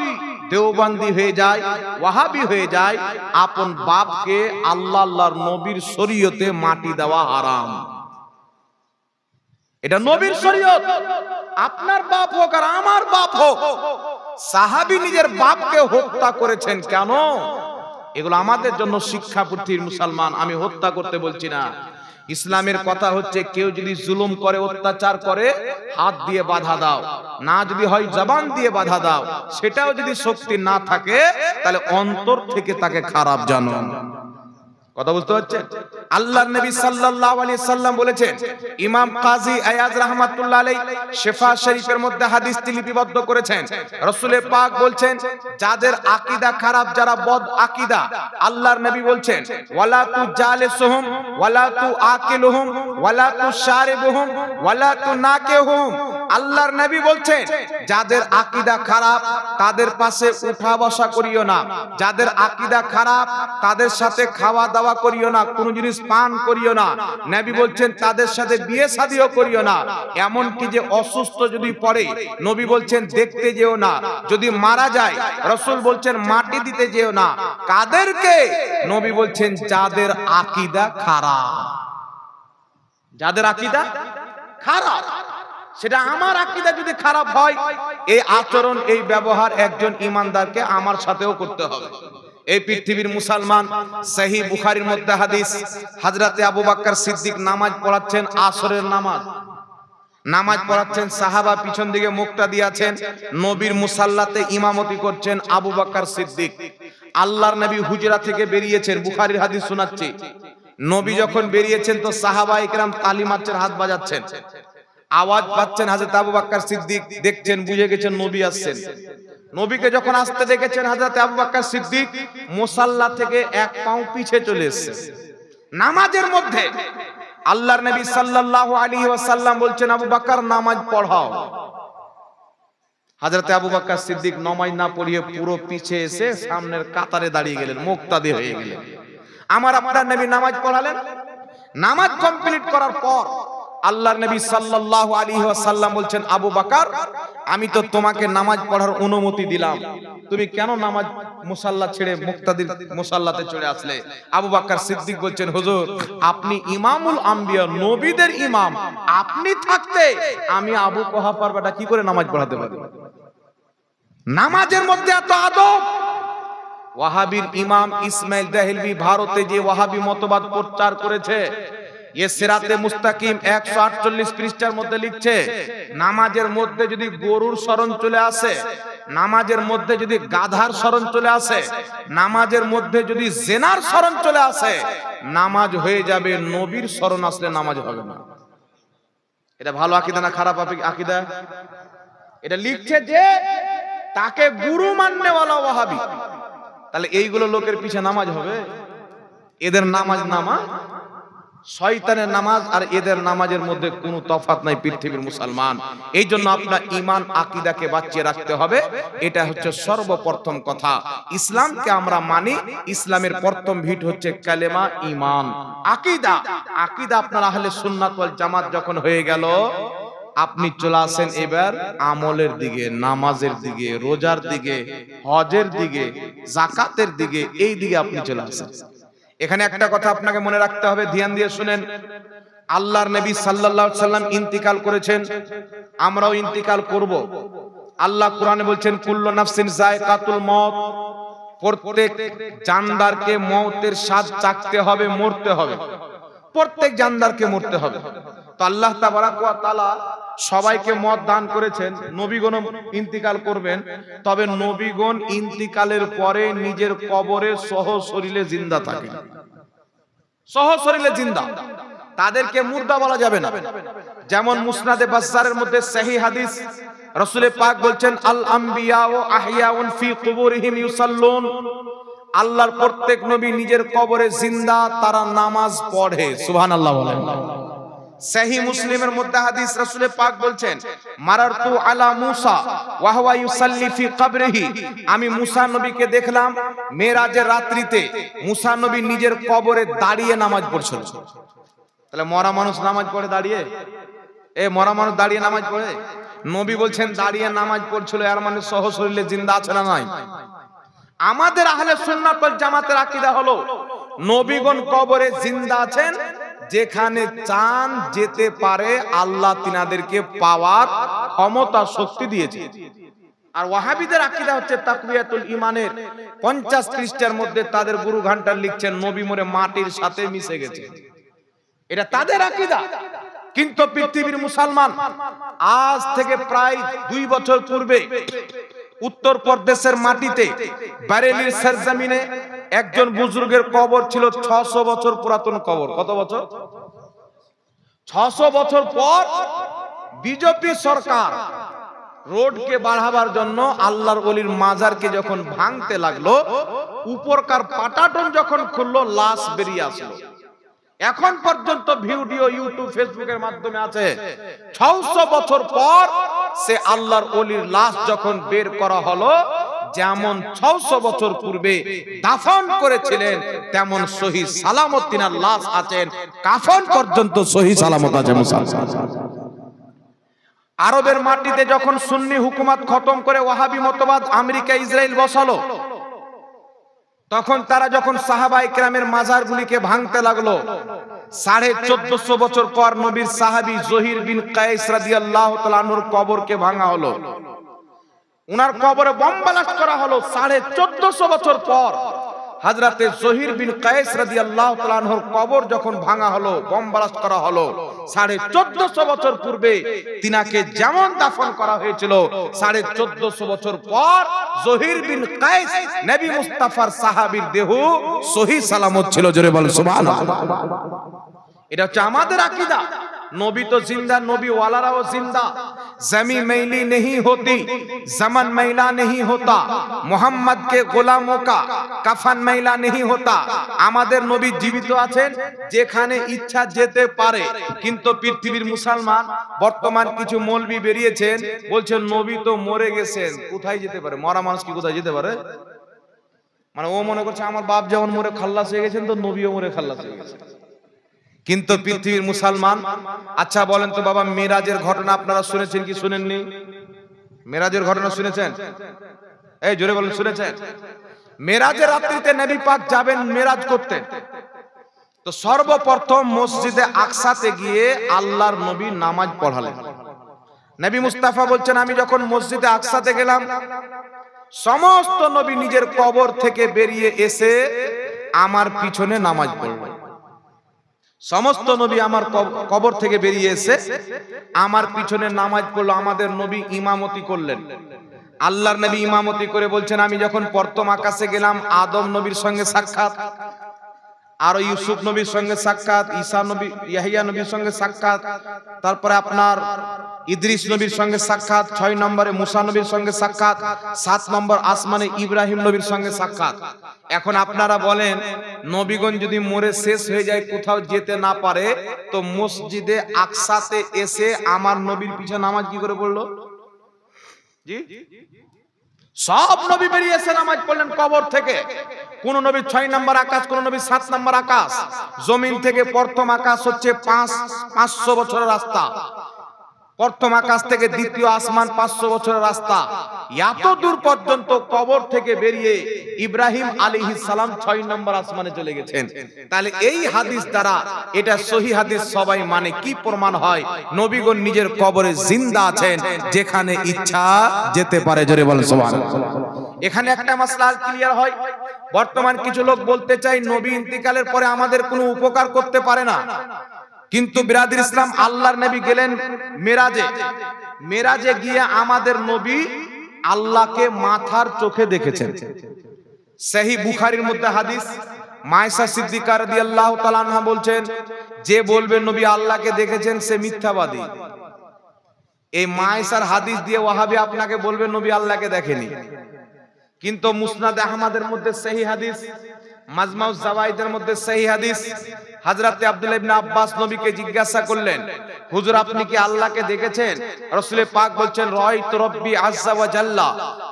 দেওবন্দি হয়ে যায়, ওয়াহাবি হয়ে যায়, আপন বাপকে আল্লাহর নবীর শরীয়তে মাটি দেওয়া হারাম। এটা নবীর শরীয়ত। আপনার বাপ হোক আর আমার বাপ হোক, সাহাবী নিজের বাপকে হত্যা করেছেন কেন? এগুলো আমাদের জন্য শিক্ষা পুঁথির। মুসলমান, আমি হত্যা করতে বলছি না। ইসলামের কথা হচ্ছে কেউ যদি জুলুম করে, অত্যাচার করে, হাত দিয়ে বাধা দাও, না যদি হয় জবান দিয়ে বাধা দাও। সেটাও যদি শক্তি না থাকে তাহলে অন্তর থেকে তাকে খারাপ জানো। কথা বুঝতে পারছেন? আল্লাহর নবী সাল্লাল্লাহু আলাইহি সাল্লাম বলেছেন, ইমাম কাজী আয়াজ রাহমাতুল্লাহ আলাইহি শিফা শরীফের মধ্যে হাদিসটি লিপিবদ্ধ করেছেন। রাসূল পাক বলছেন, যাদের আকীদা খারাপ, যারা বদ আকীদা, আল্লাহর নবী বলছেন, ওয়ালা তুজালিসুহুম ওয়ালা তুআকিলুহুম ওয়ালা তুশারিবুহুম ওয়ালা তুনাকিহুম। আল্লাহর নবী বলছেন, যাদের আকীদা খারাপ তাদের পাশে উঠা বসা করিও না। যাদের আকীদা খারাপ তাদের সাথে খাওয়া দাওয়া করিও না, কোন জিনিস পান করিও না। নবী বলছেন তাদের সাথে বিয়ে শাদীও করিও না। এমন কি যে অসুস্থ যদি পড়ে, নবী বলছেন দেখতে যেও না। যদি মারা যায়, রাসূল বলছেন মাটি দিতে যেও না। কাদেরকে? নবী বলছেন যাদের আকীদা খারাপ। যাদের আকীদা খারাপ, সেটা আমার আকীদা যদি খারাপ হয়, এই আচরণ, এই ব্যবহার একজন ঈমানদারকে আমার সাথেও করতে হবে। এই পৃথিবীর মুসলমান, সহিহ বুখারীর মধ্যে হাদিস, হযরতে আবু বকর সিদ্দিক নামাজ পড়াচ্ছেন, আসরের নামাজ পড়াচ্ছেন। সাহাবা পিছন দিকে মুখটা দিয়েছেন, নবীর মুসাল্লাতে ইমামতি করছেন আবু বকর সিদ্দিক। আল্লাহর নবী হুজরা থেকে বেরিয়েছেন, বুখারীর হাদিস শোনাচ্ছি। নবী যখন বেরিয়েছেন তো সাহাবায়ে কেরাম তালি মারছেন, হাত বাজাচ্ছেন, আওয়াজ পাচ্ছেন। হযরত আবু বকর সিদ্দিক দেখছেন, বুঝে গেছেন নবী আসছেন। নবীকে যখন আসতে দেখেছেন, হযরত আবু বকর সিদ্দিক মুসাল্লা থেকে এক পাও পিছে চলে এসেছেন নামাজের মধ্যে। আল্লাহর নবী সাল্লাল্লাহু আলাইহি ওয়াসাল্লাম বলছেন, আবু বকর নামাজ পড়াও। হযরত আবু বকর সিদ্দিক নামাজ না পড়িয়ে পুরো পিছে এসে সামনের কাতারে দাঁড়িয়ে গেলেন, মুক্তাদি হয়ে গেলেন। আমার আপনার নবী নামাজ পড়ালেন। নামাজ কমপ্লিট করার পর আল্লাহর নবী সাল্লাল্লাহু আলাইহি ওয়াসাল্লাম বলছেন, আবু বকর আমি তো তোমাকে নামাজ পড়ার অনুমতি দিলাম, তুমি কেন নামাজ মুসাল্লা ছেড়ে মুক্তাদির মুসাল্লাতে চলে আসলে? আবু বকর সিদ্দিক বলছেন, হুজুর আপনি ইমামুল আম্বিয়া, নবীদের ইমাম, আপনি থাকতে আমি আবু কুহাফার বেটা কি করে নামাজ পড়াতে পারি? নামাজের মধ্যে এত আদব। ওয়াহাবির ইমাম ইসমাইল দেহলভি ভারতে যে ওয়াহাবি মতবাদ প্রচার করেছে, এ সিরাতে মুস্তাকিম 148 পৃষ্ঠার মধ্যে লিখছে, নামাজের মধ্যে যদি গরুর শরণ চলে আসে, নামাজের মধ্যে যদি গাধার শরণ চলে আসে, নামাজের মধ্যে যদি জেনার শরণ চলে আসে, নামাজ হয়ে যাবে, নবীর শরণ আসলে নামাজ হবে না। এটা ভালো আকীদা না খারাপ আকীদা? এটা লিখছে যে তাকে গুরু মাননেওয়ালা ওয়াহাবি। তাহলে এইগুলো লোকের পিছে নামাজ হবে? এদের নামাজ শয়তানের নামাজ আর এদের নামাজের মধ্যে কোনো তফাৎ নাই পৃথিবীর মুসলমান। এই জন্য আপনার ঈমান আকীদাকে বাঁচিয়ে রাখতে হবে। এটা হচ্ছে সর্বপ্রথম কথা। ইসলামকে আমরা মানি, ইসলামের প্রথম ভিট হচ্ছে কালেমা, ঈমান, আকীদা। আকীদা আপনার আহলে সুন্নাত ওয়াল জামাত যখন হয়ে গেল, আপনি চলে আসেন এবার আমলের দিকে, নামাজের দিকে, রোজার দিকে, হজের দিকে, যাকাতের দিকে, এই দিকে আপনি চলে আসেন। এখানে একটা কথা আপনাকে মনে রাখতে হবে, ধ্যান দিয়ে শুনেন। আল্লাহর নবী সাল্লাল্লাহু আলাইহি সাল্লাম ইন্তিকাল করেছেন, আমরাও ইন্তিকাল করব। আল্লাহ কোরআনে বলছেন, কুল্লু নাফসিন যায়কাতুল মউত, প্রত্যেক জানদারকে মওতের স্বাদ চাখতে হবে, মরতে হবে। প্রত্যেক জানদারকে মরতে হবে। তো আল্লাহ তাবারাক ওয়া তাআলা সবাইকে মত দান করেছেন, নবীগণ ইন্তিকাল করবেন, তবে নবীগণ ইন্তিকালের পরে নিজের কবরে সহ শরীরে জিন্দা থাকেন, সহ শরীরে জিন্দা, তাদেরকে মুর্দা বলা যাবে না। যেমন মুসনাদে বাজ্জারের মধ্যে সহিহ হাদিস, রাসূল পাক বলছেন, আল আম্বিয়া ও আহিয়াউন ফি কুবুরিহিম ইউসাল্লুন, আল্লাহর প্রত্যেক নবী নিজের কবরে জিন্দা, তারা নামাজ পড়ে। সুবহানাল্লাহ বলেন। সহিহ মুসলিমের মধ্যে হাদিস, রাসূল পাক বলছেন, মারারতু আলা মুসা ওয়া হুয়া ইউসাল্লি ফি কবরিহি, আমি মুসা নবীকে দেখলাম মেরাজের রাত্রিতে, মুসা নবী নিজের কবরে দাঁড়িয়ে নামাজ পড়ছিল। তাহলে মরা মানুষ নামাজ পড়ে দাঁড়িয়ে? মরা মানুষ দাঁড়িয়ে নামাজ পড়ে? নবী বলছেন দাঁড়িয়ে নামাজ পড়ছিল, এর মানে সহ শরীরে জিন্দা আছে না নাই? আমাদের আহলে সুন্নাত ওয়াল জামাতের আকীদা হলো, নবীগণ কবরে জিন্দা আছেন, যেখানে চান যেতে পারে আল্লাহ তিনাদেরকে পাওয়ার ক্ষমতা শক্তি দিয়েছে। আর ওয়াহাবিদের আকীদা হচ্ছে তাকওয়াতুল ঈমানের 50 পৃষ্ঠার মধ্যে তাদের গুরু ঘন্টার লিখছেন, নবী মরে মাটির সাথে মিশে গেছে। এটা তাদের আকীদা। কিন্তু পৃথিবীর মুসলমান আজ থেকে প্রায় 2 বছর পূর্বে উত্তর প্রদেশের মাটিতে বারেলির সরজমিনে একজন বুজুর্গের কবর ছিল, 600 বছর পুরাতন কবর। কত বছর? 600 বছর পর বিজেপি সরকার রোডকে বাড়াবার জন্য আল্লাহর ওলির মাজারকে যখন ভাঙতে লাগলো, উপরকার পাটাটন যখন খুললো, লাশ বেরিয়ে আসলো। এখন পর্যন্ত ভিডিও ইউটিউব ফেসবুকের মাধ্যমে আছে। 600 বছর পর সে আল্লাহর ওলির লাশ যখন বের করা হলো, যেমন 600 বছর পূর্বে দাফন করেছিলেন, তেমন সহি সালামত তিনার লাশ আছেন, কাফন পর্যন্ত সহি সালামত আছে। আরবের মাটিতে যখন সুন্নি হুকুমত খতম করে ওয়াহাবি মতবাদ আমেরিকা ইসরায়েল বসালো, তখন তারা যখন সাহাবায়ে কেরামের মাজারগুলিকে ভাঙতে লাগলো, 1450 বছর পর নবীর সাহাবী জহির বিন কায়েস রাদিয়াল্লাহু তাআলা আনহুর কবরকে ভাঙা হলো, উনার কবরে বোম ব্লাস্ট করা হলো। 1450 বছর পর হযরতে জহির বিন কায়েস রাদিয়াল্লাহু তাআলা আনহুর কবর যখন ভাঙা হলো, বোম ব্লাস্ট করা হলো, 1450 বছর পূর্বে তিনাকে যেমন দাফন করা হয়েছিল, 1450 বছর পর জহির বিন কায়েস নবী মুস্তাফার সাহাবীর দেহ সহি সালামত ছিল। জোরে বল সুবহানাল্লাহ। এটা হচ্ছে আমাদের আকীদা। नबी तो जिंदा, नबी वालाराओ जिंदा। जमी मैली नहीं होती, जमन मैला नहीं होता, मोहम्मद के गोलामों का कफन मैला नहीं होता। आमादेर नबी जीवित आছেন, যেখানে ইচ্ছা যেতে পারে। কিন্তু পৃথিবীর মুসলমান বর্তমান কিছু মৌলবি বেরিয়েছেন, বলছেন নবী তো মরে গেছেন, কোথায় যেতে পারে? মরা মানুষ কি কোথায় যেতে পারে? মানে ও মনে করছে আমার বাপ যেমন মরে খাল্লাস হয়ে গেছেন, তো নবীও মরে খাল্লাস হয়ে গেছেন। কিন্তু পৃথিবীর মুসলমান, আচ্ছা বলেন তো বাবা, মেরাজের ঘটনা আপনারা শুনেছেন কি শুনেননি? মেরাজের ঘটনা শুনেছেন? এই জোরে বলেন, শুনেছেন? মেরাজের রাত্রিতে নবী পাক যাবেন মেরাজ করতে, তো সর্বপ্রথম মসজিদে আকসাতে গিয়ে আল্লাহর নবী নামাজ পড়ালেন। নবী মুস্তাফা বলছেন, আমি যখন মসজিদে আকসাতে গেলাম, সমস্ত নবী নিজের কবর থেকে বেরিয়ে এসে আমার পিছনে নামাজ পড়লেন। সমস্ত নবী আমার কবর থেকে বেরিয়ে এসে আমার পিছনে নামাজ পড়লো। আমাদের নবী ইমামতি করলেন। আল্লাহর নবী ইমামতি করে বলছেন, আমি যখন প্রথম আকাশে গেলাম, আদম নবীর সঙ্গে সাক্ষাৎ, আর ইউসুফ নবীর সঙ্গে সাক্ষাৎ, ঈসা নবী, ইয়াহিয়া নবীর সঙ্গে সাক্ষাৎ, তারপরে আপনার ইদ্রিস নবীর সঙ্গে সাক্ষাৎ, 6 নম্বরে মুসা নবীর সঙ্গে সাক্ষাৎ, 7 নম্বর আসমানে ইব্রাহিম নবীর সঙ্গে সাক্ষাৎ। এখন আপনারা বলেন, নবীগণ যদি মরে শেষ হয়ে যায়, কোথাও যেতে না পারে, তো মসজিদে আকসাতে এসে আমার নবীর পিছনে নামাজ কি করে পড়লো? জি, সব নবী বেরিয়ে এসে নামাজ পড়লেন কবর থেকে। কোন নবী 6 নম্বর আকাশ, কোন নবী 7 নম্বর আকাশ। জমিন থেকে প্রথম আকাশ হচ্ছে 500 বছরের রাস্তা, প্রথম আকাশ থেকে দ্বিতীয় আসমান 500 বছরের রাস্তা। এত দূর পর্যন্ত কবর থেকে বেরিয়ে ইব্রাহিম আলাইহিস সালাম 6 নম্বর আসমানে চলে গেছেন। তাহলে এই হাদিস দ্বারা, এটা সহিহ হাদিস, সবাই মানে কি প্রমাণ হয়? নবীগণ নিজের কবরে জিন্দা আছেন, যেখানে ইচ্ছা যেতে পারে। জোরে বলেন সুবহানাল্লাহ। এখানে একটা মাসলা ক্লিয়ার হয়। বর্তমান কিছু লোক বলতে চাই, নবী ইন্তিকালের পরে আমাদের কোনো উপকার করতে পারে না। কিন্তু বিরাদির ইসলাম, আল্লাহর নবী গেলেন মেরাজে, মেরাজে গিয়ে আমাদের নবী আল্লাহকে মাথার চোখে দেখেছেন। সহিহ বুখারীর মধ্যে হাদিস, মায়েশা সিদ্দিকা রাদিয়াল্লাহু তাআলা আনহা বলছেন, যে বলবে নবী আল্লাহকে দেখেছেন সে মিথ্যাবাদী। এই মায়েশার হাদিস দিয়ে ওয়াহাবি আপনাকে বলবে নবী আল্লাহকে দেখেনি। কিন্তু মুসনাদ আহমদের মধ্যে সহিহ হাদিস, মাজমাউজ জাওয়াইদের মধ্যে সহিহ হাদিস, হযরতে আব্দুল্লাহ ইবনে আব্বাস নবীকে জিজ্ঞাসা করলেন, হুজুর আপনি কি আল্লাহকে দেখেছেন? রাসূল পাক বলছেন, রাআইতু রাব্বি আযজা ওয়া জাল্লা,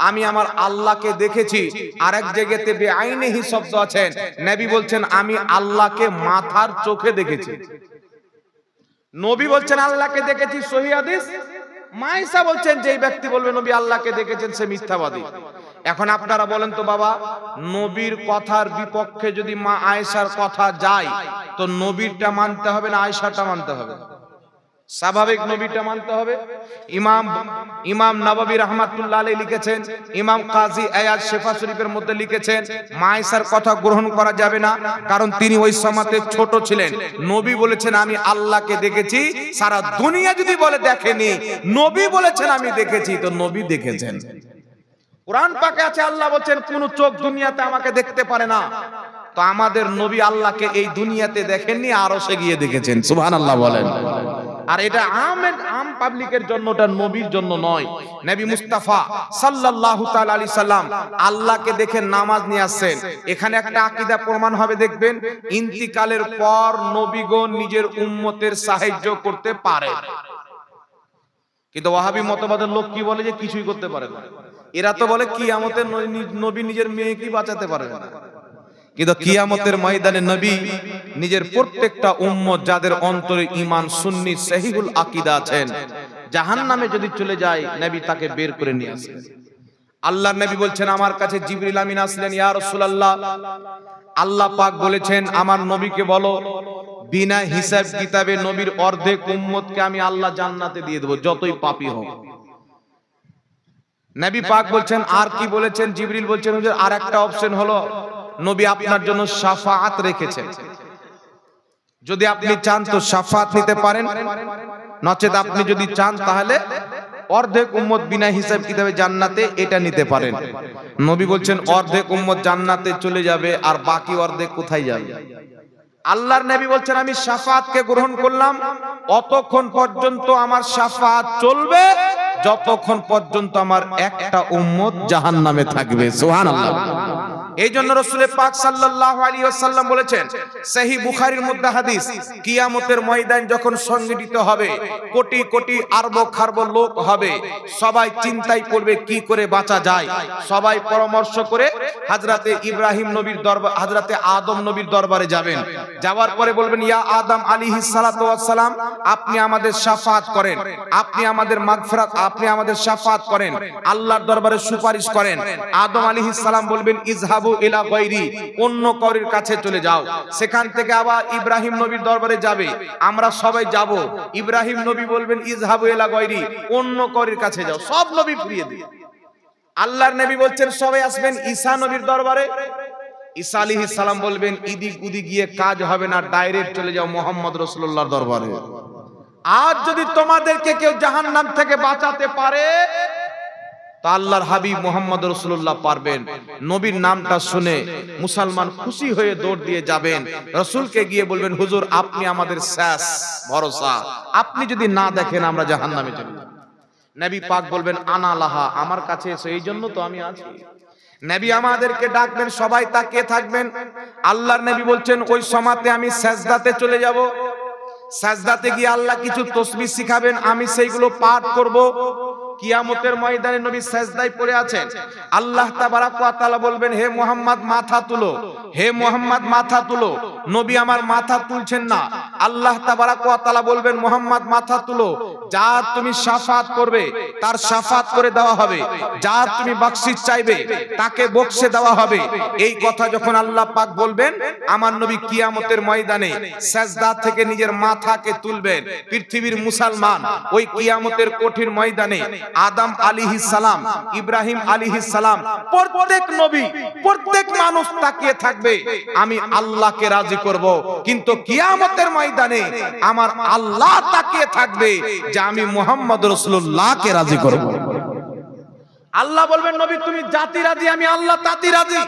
আমি আমার আল্লাহকে দেখেছি। আরেক জায়গাতে বেআইনিহি শব্দ আছেন, নবী বলছেন আমি আল্লাহকে মাথার চোখে দেখেছি। নবী বলছেন আল্লাহকে দেখেছি, সহিহ হাদিস। মায়েশা বলছেন, যেই ব্যক্তি বলবে নবী আল্লাহকে দেখেছেন সে মিথ্যাবাদী। এখন আপনারা বলেন তো বাবা, নবীর কথার বিপক্ষে যদি মা আয়েশার কথা যায়, তো নবীরটা মানতে হবে না আয়েশাটা মানতে হবে? স্বাভাবিক নবীটা মানতে হবে। ইমাম নববী রাহমাতুল্লাহ আলাইহি লিখেছেন, ইমাম কাজী আয়াজ শেফা শরীফের মধ্যে লিখেছেন, মা আয়েশার কথা গ্রহণ করা যাবে না, কারণ তিনি ওই সময়তে ছোট ছিলেন। নবী বলেছেন আমি আল্লাহকে দেখেছি, সারা দুনিয়া যদি বলে দেখেনি, নবী বলেছেন আমি দেখেছি, তো নবী দেখেছেন। কোরআন পাকে আছে, আল্লাহ বলেন কোন চোখ দুনিয়াতে আমাকে দেখতে পারে না। তো আমাদের নবী আল্লাহকে এই দুনিয়াতে দেখেননি, আরশে গিয়ে দেখেছেন। সুবহানাল্লাহ বলেন। আর এটা আম পাবলিকের জন্য, এটা নবীর জন্য নয়। নবী মুস্তাফা সাল্লাল্লাহু তাআলা আলাইহি সাল্লাম আল্লাহকে দেখে নামাজ নিয়ে আসেন। এখানে একটা আকীদা প্রমাণ হবে, দেখবেন ইন্তিকালের পর নবীগণ নিজের উম্মতের সাহায্য করতে পারে। কিন্তু ওয়াহাবী মতবাদের লোক কি বলে, যে কিছুই করতে পারে না। এরা তো বলে কিয়ামতের নবী নিজের মেয়েকে বাঁচাতে পারবে না। কিন্তু কিয়ামতের ময়দানে নবী নিজের প্রত্যেকটা উম্মত, যাদের অন্তরে ঈমান সুন্নি সহিহুল আকীদা আছেন, জাহান্নামে যদি চলে যায়, নবী তাকে বের করে নিয়ে আসেন। আল্লাহর নবী বলছেন, আমার কাছে জিবরিল আমিন আসলেন, ইয়া রাসূলুল্লাহ, আল্লাহ পাক বলেছেন আমার নবীকে বলো, বিনা হিসাব কিতাবে নবীর অর্ধেক উম্মতকে আমি আল্লাহ জান্নাতে দিয়ে দেব, যতই পাপী হোক। নবী পাক বলছেন, আর কি বলেছেন? জিবরিল বলছেন, হুজুর আর একটা অপশন হলো, নবী আপনার জন্য শাফাআত রেখেছেন। যদি আপনি চান তো শাফাআত নিতে পারেন, নচেত আপনি যদি চান তাহলে অর্ধেক উম্মত বিনা হিসাব কিতাবে জান্নাতে, এটা নিতে পারেন। নবী বলছেন অর্ধেক উম্মত জান্নাতে চলে যাবে, আর বাকি অর্ধেক কোথায় যাবে? আল্লাহর নবী বলছেন আমি শাফাআতকে গ্রহণ করলাম, অতক্ষণ পর্যন্ত আমার শাফাআত চলবে যতক্ষণ পর্যন্ত আমার একটা উম্মত জাহান্নামে থাকবে। সুবহানাল্লাহ। এই জন্য রাসূল পাক সাল্লাল্লাহু আলাইহি ওয়াসাল্লাম বলেছেন, সহিহ বুখারীর মধ্যে হাদিস, কিয়ামতের ময়দান যখন সংগঠিত হবে, কোটি কোটি আরব খারব লোক হবে, সবাই চিন্তায় পড়বে কি করে বাঁচা যায়। সবাই পরামর্শ করে হযরতে ইব্রাহিম নবীর দরবার, হযরতে আদম নবীর দরবারে যাবেন। যাওয়ার পরে বলবেন ইয়া আদম আলাইহিস সালাতু ওয়াস সালাম, আপনি আমাদের শাফাত করেন, আপনি আমাদের মাগফিরাত, আপনি আমাদের শাফাত করেন, আল্লাহর দরবারে সুপারিশ করেন। আদম আলাইহিস সালাম বলবেন ইযহাবু ইলা গায়রি, অন্য কারোর কাছে চলে যাও। সেখান থেকে আবার ইব্রাহিম নবীর দরবারে যাবে, আমরা সবাই যাব। ইব্রাহিম নবী বলবেন ইযহাবু ইলা গায়রি, অন্য কারোর কাছে যাও। সব নবী ফিরিয়ে দিন। আল্লাহর নবী বলছেন সবাই আসবেন ঈসা নবীর দরবারে। ঈসা আলাইহিস সালাম বলবেন ইদিক উদিক গিয়ে কাজ হবে না, ডাইরেক্ট চলে যাও মুহাম্মদ রাসূলুল্লাহর দরবারে। আজ যদি তোমাদেরকে কেউ জাহান্নাম থেকে বাঁচাতে পারে তো আল্লাহর হাবিব মুহাম্মদ রাসূলুল্লাহ পারবেন। নবীর নামটা শুনে মুসলমান খুশি হয়ে দৌড় দিয়ে যাবেন, রাসূলকে গিয়ে বলবেন হুজুর আপনি আমাদের শেষ ভরসা, আপনি যদি না দেখেন আমরা জাহান্নামে চলে যাব। নবী পাক বলবেন আনা লাহা, আমার কাছে এসো, এই জন্য তো আমি আছি। নবী আমাদেরকে ডাকবেন, সবাই তাকিয়ে থাকবেন। আল্লাহর নবী বলছেন ওই সময়তে আমি সেজদাতে চলে যাব। সেজদাতে গিয়ে আল্লাহ কিছু তাসবিহ শিখাবেন, আমি সেইগুলো পাঠ করব। কিয়ামতের ময়দানে নবী সেজদায় পড়ে আছেন, আল্লাহ তাবারাক ওয়া তাআলা বলবেন হে মুহাম্মদ মাথা তুলো, হে মুহাম্মদ মাথা তুলো। নবী আমার মাথা তুলছেন না, আল্লাহ তাবারাক ওয়া তাআলা বলবেন মুহাম্মদ মাথা তুলো, যার তুমি শাফাত করবে তার শাফাত করে দেওয়া হবে, যার তুমি বকশিশ চাইবে তাকে বকশে দেওয়া হবে। এই কথা যখন আল্লাহ পাক বলবেন, আমার নবী কিয়ামতের ময়দানে সেজদা থেকে নিজের মাথাকে তুলবেন। পৃথিবীর মুসলমান ওই কিয়ামতের কঠিন ময়দানে আদম আলাইহিস সালাম, ইব্রাহিম আলাইহিস সালাম, প্রত্যেক নবী প্রত্যেক মানুষ তাকিয়ে থাকবে আমি আল্লাহকে রাজি করব। কিন্তু কিয়ামতের ময়দানে আমার আল্লাহ তাকিয়ে থাকবে যে আমি মুহাম্মদ রাসূলুল্লাহকে রাজি করব। আল্লাহ বলবেন নবী তুমি জাতি রাজি, আমি আল্লাহ তাতি রাজি।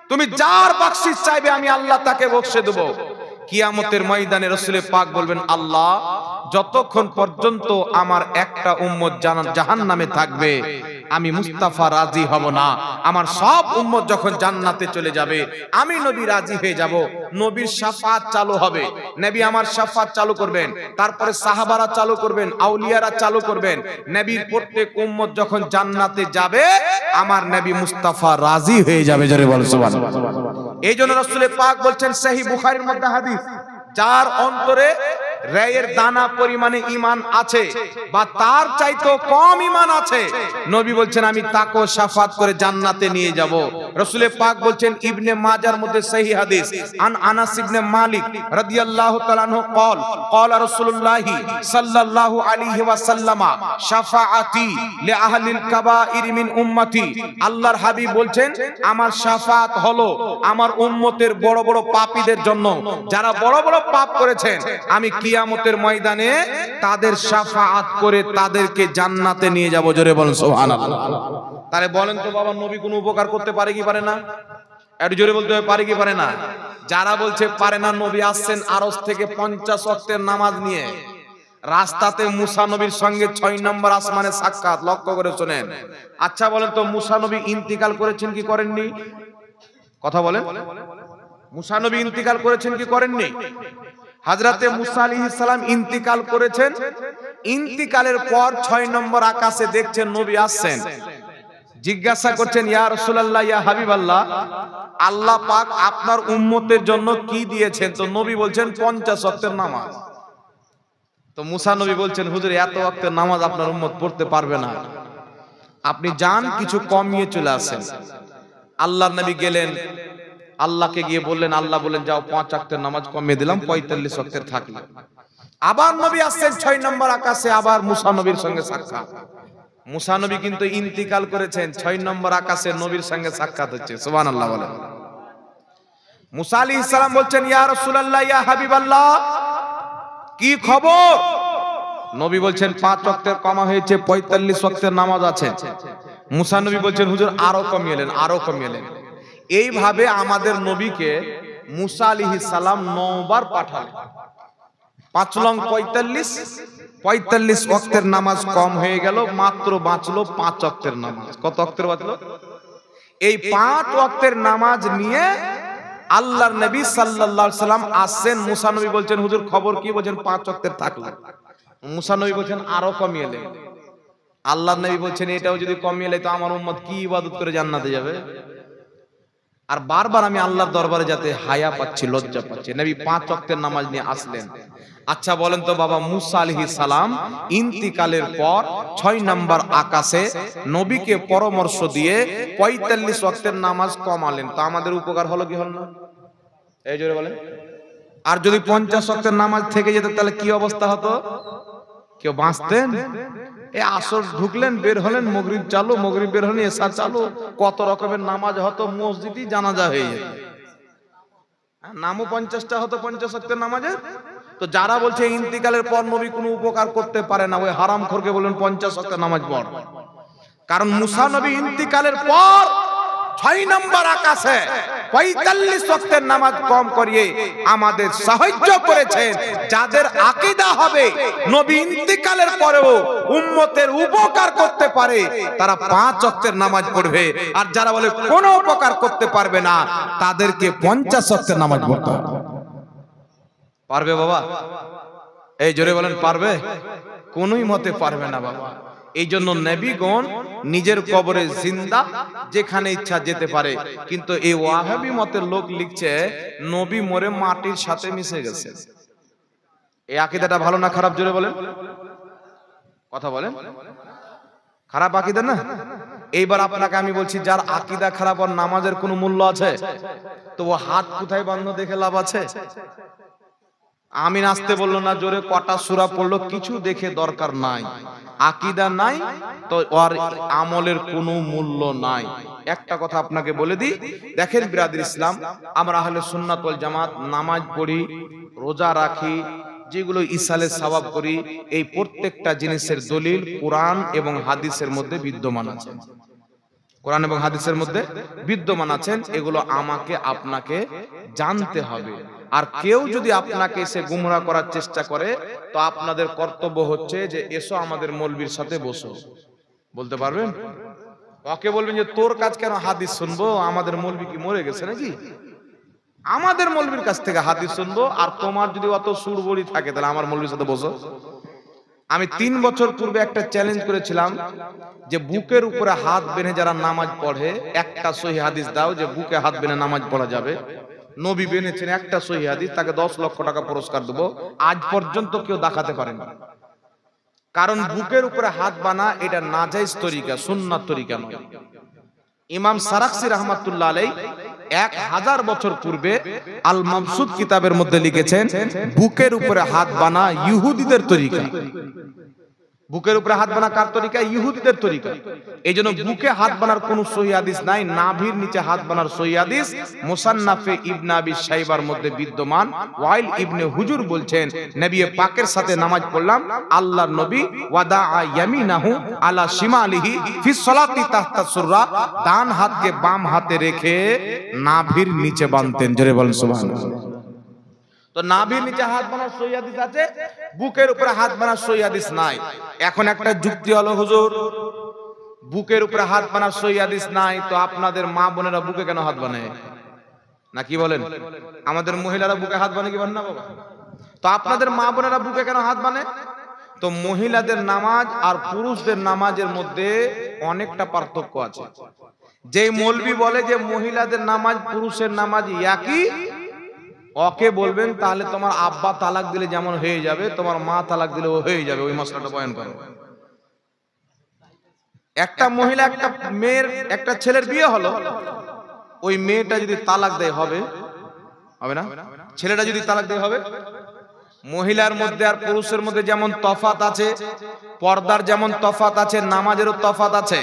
তুমি যার বকশিশ চাইবে আমি আল্লাহ তাকে বকশে দেব। কিয়ামতের ময়দানে রাসূল পাক বলবেন আল্লাহ যতক্ষণ পর্যন্ত আমার একটা উম্মত জাহান্নামে থাকবে আমি মুস্তাফা রাজি হব না। আমার সব উম্মত যখন জান্নাতে চলে যাবে আমি নবী রাজি হয়ে যাব। নবীর শাফাত চালু হবে, নবী আমার শাফাত চালু করবেন, তারপরে সাহাবারা চালু করবেন, আউলিয়ারা চালু করবেন। নবীর প্রত্যেক উম্মত যখন জান্নাতে যাবে আমার নবী মুস্তাফা রাজি হয়ে যাবে। জোরে বল সুবহানাল্লাহ। এইজন্য রাসূল পাক বলছেন সহিহ বুখারীর মধ্যে হাদিস, যার অন্তরে রায়ের দানা পরিমাণে ঈমান আছে বা তার চাইতেও কম ঈমান আছে, নবী বলছেন আমি তাকে শাফাত করে জান্নাতে নিয়ে যাব। রাসূল পাক বলছেন ইবনে মাজার মধ্যে সহিহ হাদিস, আন আনাস ইবনে মালিক রাদিয়াল্লাহু তাআলা আনহু قال قال رسول الله صلى الله عليه وسلم শাফাআতি লিআহলিল কাবাইর মিন উম্মতি। আল্লাহর হাবিব বলছেন আমার শাফাত হলো আমার উম্মতের বড় বড় পাপীদের জন্য, যারা বড় বড় পাপ করেছেন আমি কিয়ামতের ময়দানে তাদের শাফাআত করে তাদেরকে জান্নাতে নিয়ে যাব। জোরে বলেন সুবহানাল্লাহ। তাহলে বলেন তো বাবা নবী কোনো উপকার করতে পারে কি পারে না? একটু জোরে বলতে হবে, পারে কি পারে না? যারা বলছে পারে না, নবী আসছেন আরশ থেকে 50 ওয়াক্তের নামাজ নিয়ে, রাস্তাতে মুসা নবীর সঙ্গে 6 নম্বর আসমানে সাক্ষাৎ, লক্ষ্য করে শুনেন। আচ্ছা বলেন তো মুসা নবী ইন্তিকাল করেছেন কি করেননি? কথা বলেন, মুসা নবী ইন্তিকাল করেছেন কি করেননি? হযরতে মুসা আলাইহিস সালাম ইন্তিকাল করেছেন। ইন্তিকালের পর 6 নম্বর আকাশে দেখছেন নবী আসছেন। জিজ্ঞাসা করছেন ইয়া রাসূলুল্লাহ ইয়া হাবিবাল্লাহ, আল্লাহ পাক আপনার উম্মতের জন্য কি দিয়েছেন? তো নবী বলছেন 50 ওয়াক্তের নামাজ। তো মুসা নবী বলছেন হুজুর এত ওয়াক্তের নামাজ আপনার উম্মত পড়তে পারবে না, আপনি যান কিছু কমিয়ে চলে আসেন। আল্লাহর নবী গেলেন, আল্লাহকে গিয়ে বললেন, আল্লাহ বলেন যাও 5 ওয়াক্তের নামাজ কমিয়ে দিলাম, 45 ওয়াক্তের থাকলো। আবার নবী আসছেন 6 নম্বর আকাশে, আবার মুসা নবীর সঙ্গে সাক্ষাৎ। মুসা নবী কিন্তু ইন্তিকাল করেছেন, 6 নম্বর আকাশে নবীর সঙ্গে সাক্ষাৎ হচ্ছে। সুবহানাল্লাহ বলেন। মুসা আলাইহিস সালাম বলছেন ইয়া রাসূলুল্লাহ ইয়া হাবিবাল্লাহ কি খবর? নবী বলছেন 5 ওয়াক্তের কমা হয়েছে, 45 ওয়াক্তের নামাজ আছে। মুসা নবী বলছেন হুজুর আরো কমিয়েলেন, আরো কমিয়েলেন। এইভাবে আমাদের নবীকে মুসা আলাইহিস সালাম 9 বার পাঠালেন। 5 লং 45 ওয়াক্তের নামাজ কম হয়ে গেল, মাত্র বাঁচলো 5 ওয়াক্তের নামাজ। কত ওয়াক্তের বাঁচলো? এই 5 ওয়াক্তের নামাজ নিয়ে আল্লাহর নবী সাল্লাল্লাহু আলাইহি সাল্লাম আসেন। মুসা নবী বলছেন হুজুর খবর কি? বলছেন 5 ওয়াক্তের থাকলো। মুসা নবী বলছেন আরো কমিয়েলেন। আল্লাহর নবী বলছেন এটাও যদি কমিয়ে লে তো আমার উম্মত কি ইবাদত করে জান্নাতে যাবে? আর বারবার আমি আল্লাহর দরবারে যাতে হায়া পাচ্ছি, লজ্জা পাচ্ছি। নবী 5 ওয়াক্তের নামাজ নিয়ে আসলেন। আচ্ছা বলেন তো বাবা, মুসা আলাইহিস সালাম ইন্তিকালের পর 6 নম্বর আকাশে নবীকে পরামর্শ দিয়ে 45 ওয়াক্তের নামাজ কমালেন, তো আমাদের উপকার হলো কি হলো না? এই জোরে বলেন। আর যদি 50 ওয়াক্তের নামাজ থেকে যেত তাহলে কি অবস্থা হতো? কেউ বাঁচতেন? এই আসর ঢুকলেন, বের হলেন, মাগরিব চালু, মাগরিব বের হলেন, এশা চালু, কত রকমের নামাজ হতো, মসজিদই জানাজা হয়ে যেত। নামও 50টা হতো 50 ওয়াক্তের নামাজের। তো যারা বলছে ইন্তিকালের পর নবী কোনো উপকার করতে পারে না, ওই হারামখোরকে বলেন 50 ওয়াক্তের নামাজ পড়। কারণ মুসা নবী ইন্তিকালের পর 6 নম্বর আকাশে 45 ওয়াক্তের নামাজ কম করিয়ে আমাদের সাহায্য করেছেন। যাদের আকীদা হবে নবী ইন্তিকালের পরেও উম্মতের উপকার করতে পারে, তারা 5 ওয়াক্তের নামাজ পড়বে। আর যারা বলে কোনো উপকার করতে পারবে না, তাদেরকে 50 ওয়াক্তের নামাজ পড়তে হবে। পারবে বাবা? এই জোরে বলেন, পারবে? কোনোই মতে পারবে না বাবা। এই জন্য নবীগণ নিজের কবরে জিন্দা, যেখানে ইচ্ছা যেতে পারে। কিন্তু এই ওয়াহাবি মতের লোক লিখছে নবী মরে মাটির সাথে মিশে গেছে। এই আকীদাটা ভালো না খারাপ? জোরে বলেন, কথা বলেন। খারাপ আকীদা না? এইবার আপনাকে আমি বলছি, যার আকীদা খারাপ আর নামাজের কোনো মূল্য আছে? তো ও হাত কোথায় বাঁধলো দেখে লাভ আছে? আমি নাচতে বললো না, জোরে কটা সূরা পড়লো, কিছু দেখে দরকার নাই। আকীদা নাই তো ওর আমলের কোনো মূল্য নাই। একটা কথা আপনাকে বলে দিই, দেখেন বিরাদর ইসলাম, আমরা আহলে সুন্নাত ওয়াল জামাত নামাজ পড়ি, রোজা রাখি, যেগুলো ইসালের সওয়াব করি, এই প্রত্যেকটা জিনিসের দলিল কোরআন এবং হাদিসের মধ্যে বিদ্যমান আছে। কোরআন এবং হাদিসের মধ্যে বিদ্যমান আছেন। এগুলো আমাকে আপনাকে জানতে হবে। আর কেউ যদি আপনাকে এসে গুমরাহ করার চেষ্টা করে, তো আপনাদের কর্তব্য হচ্ছে যে এসো আমাদের মৌলবীর সাথে বসো। বলতে পারবেন? ওকে বলবেন যে তোর কাজ কেন হাদিস শুনবো, আমাদের মৌলবী কি মরে গেছে নাকি? আমাদের মৌলবীর কাছ থেকে হাদিস শুনবো। আর তোমার যদি অত সুরবড়ি থাকে তাহলে আমার মৌলবীর সাথে বসো। আমি 3 বছর পূর্বে একটা চ্যালেঞ্জ করেছিলাম যে বুকের উপরে হাত বেঁধে যারা নামাজ পড়ে, একটা সহি হাদিস দাও যে বুকে হাত বেঁধে নামাজ পড়া যাবে। নবী বেঁধেছেন একটা সহি হাদিস, তাকে 10 লক্ষ টাকা পুরস্কার দেবো। আজ পর্যন্ত কেউ দেখাতে পারেনি। কারণ বুকের উপরে হাত বানা এটা নাজায়েজ তরিকা, সুন্নাত তরিকা নয়। ইমাম সারাকসি রাহমাতুল্লাহ আলাইহি 1000 বছর পূর্বে আল মাবসুদ কিতাবের মধ্যে লিখেছেন বুকের উপরে হাত বানা ইহুদিদের তরিকা। বুকের উপরে হাত বানা কার তরিকা? ইহুদিদের তরিকা। এই জন্য বুকে হাত বানার কোন সহিহ হাদিস নাই। নাভির নিচে হাত বানার সহিহ হাদিস মুসান্নাফে ইবনে আবি শাইবার মধ্যে বিদ্যমান। ওয়াইল ইবনে হুজুর বলছেন, নবী পাকের সাথে নামাজ পড়লাম, আল্লাহর নবী ওয়াদাআ ইয়ামিনাহু আলা শিমালিহি ফি সালাতি তাহতা সুররা, ডান হাতকে বাম হাতে রেখে নাভির নিচে বাঁধতেন। জোরে বলেন সুবহানাল্লাহ। তো নাভির নিচে হাত বানার সহিহ হাদিস আছে, বুকের উপরে হাত বানার সহিহ হাদিস নাই। এখন একটা যুক্তি হলো, হুজুর বুকের উপরে হাত বানার সহিহ হাদিস নাই, তো আপনাদের মা বোনেরা বুকে কেন হাত বানায়? না কি বলেন? আমাদের মহিলারা বুকে হাত বানায় কি বান না বাবা? তো আপনাদের মা বোনেরা বুকে কেন হাত বানায়? তো মহিলাদের নামাজ আর পুরুষদের নামাজের মধ্যে অনেকটা পার্থক্য আছে। যেই মৌলবি বলে যে মহিলাদের নামাজ পুরুষের নামাজ একই, ওকে বলবেন তাহলে তোমার আব্বা তালাক দিলে যেমন হয়ে যাবে, তোমার মা তালাক দিলেও হয়ে যাবে। ওই মশলাটা বয়ান করো। একটা মহিলা একটা মেয়ের একটা ছেলের বিয়ে হলো, ওই মেয়েটা যদি তালাক দেয় হবে হবে না? ছেলেটা যদি তালাক দেয় হবে? মহিলার মধ্যে আর পুরুষের মধ্যে যেমন তফাত আছে, পর্দার যেমন তফাত আছে, নামাজেরও তফাত আছে।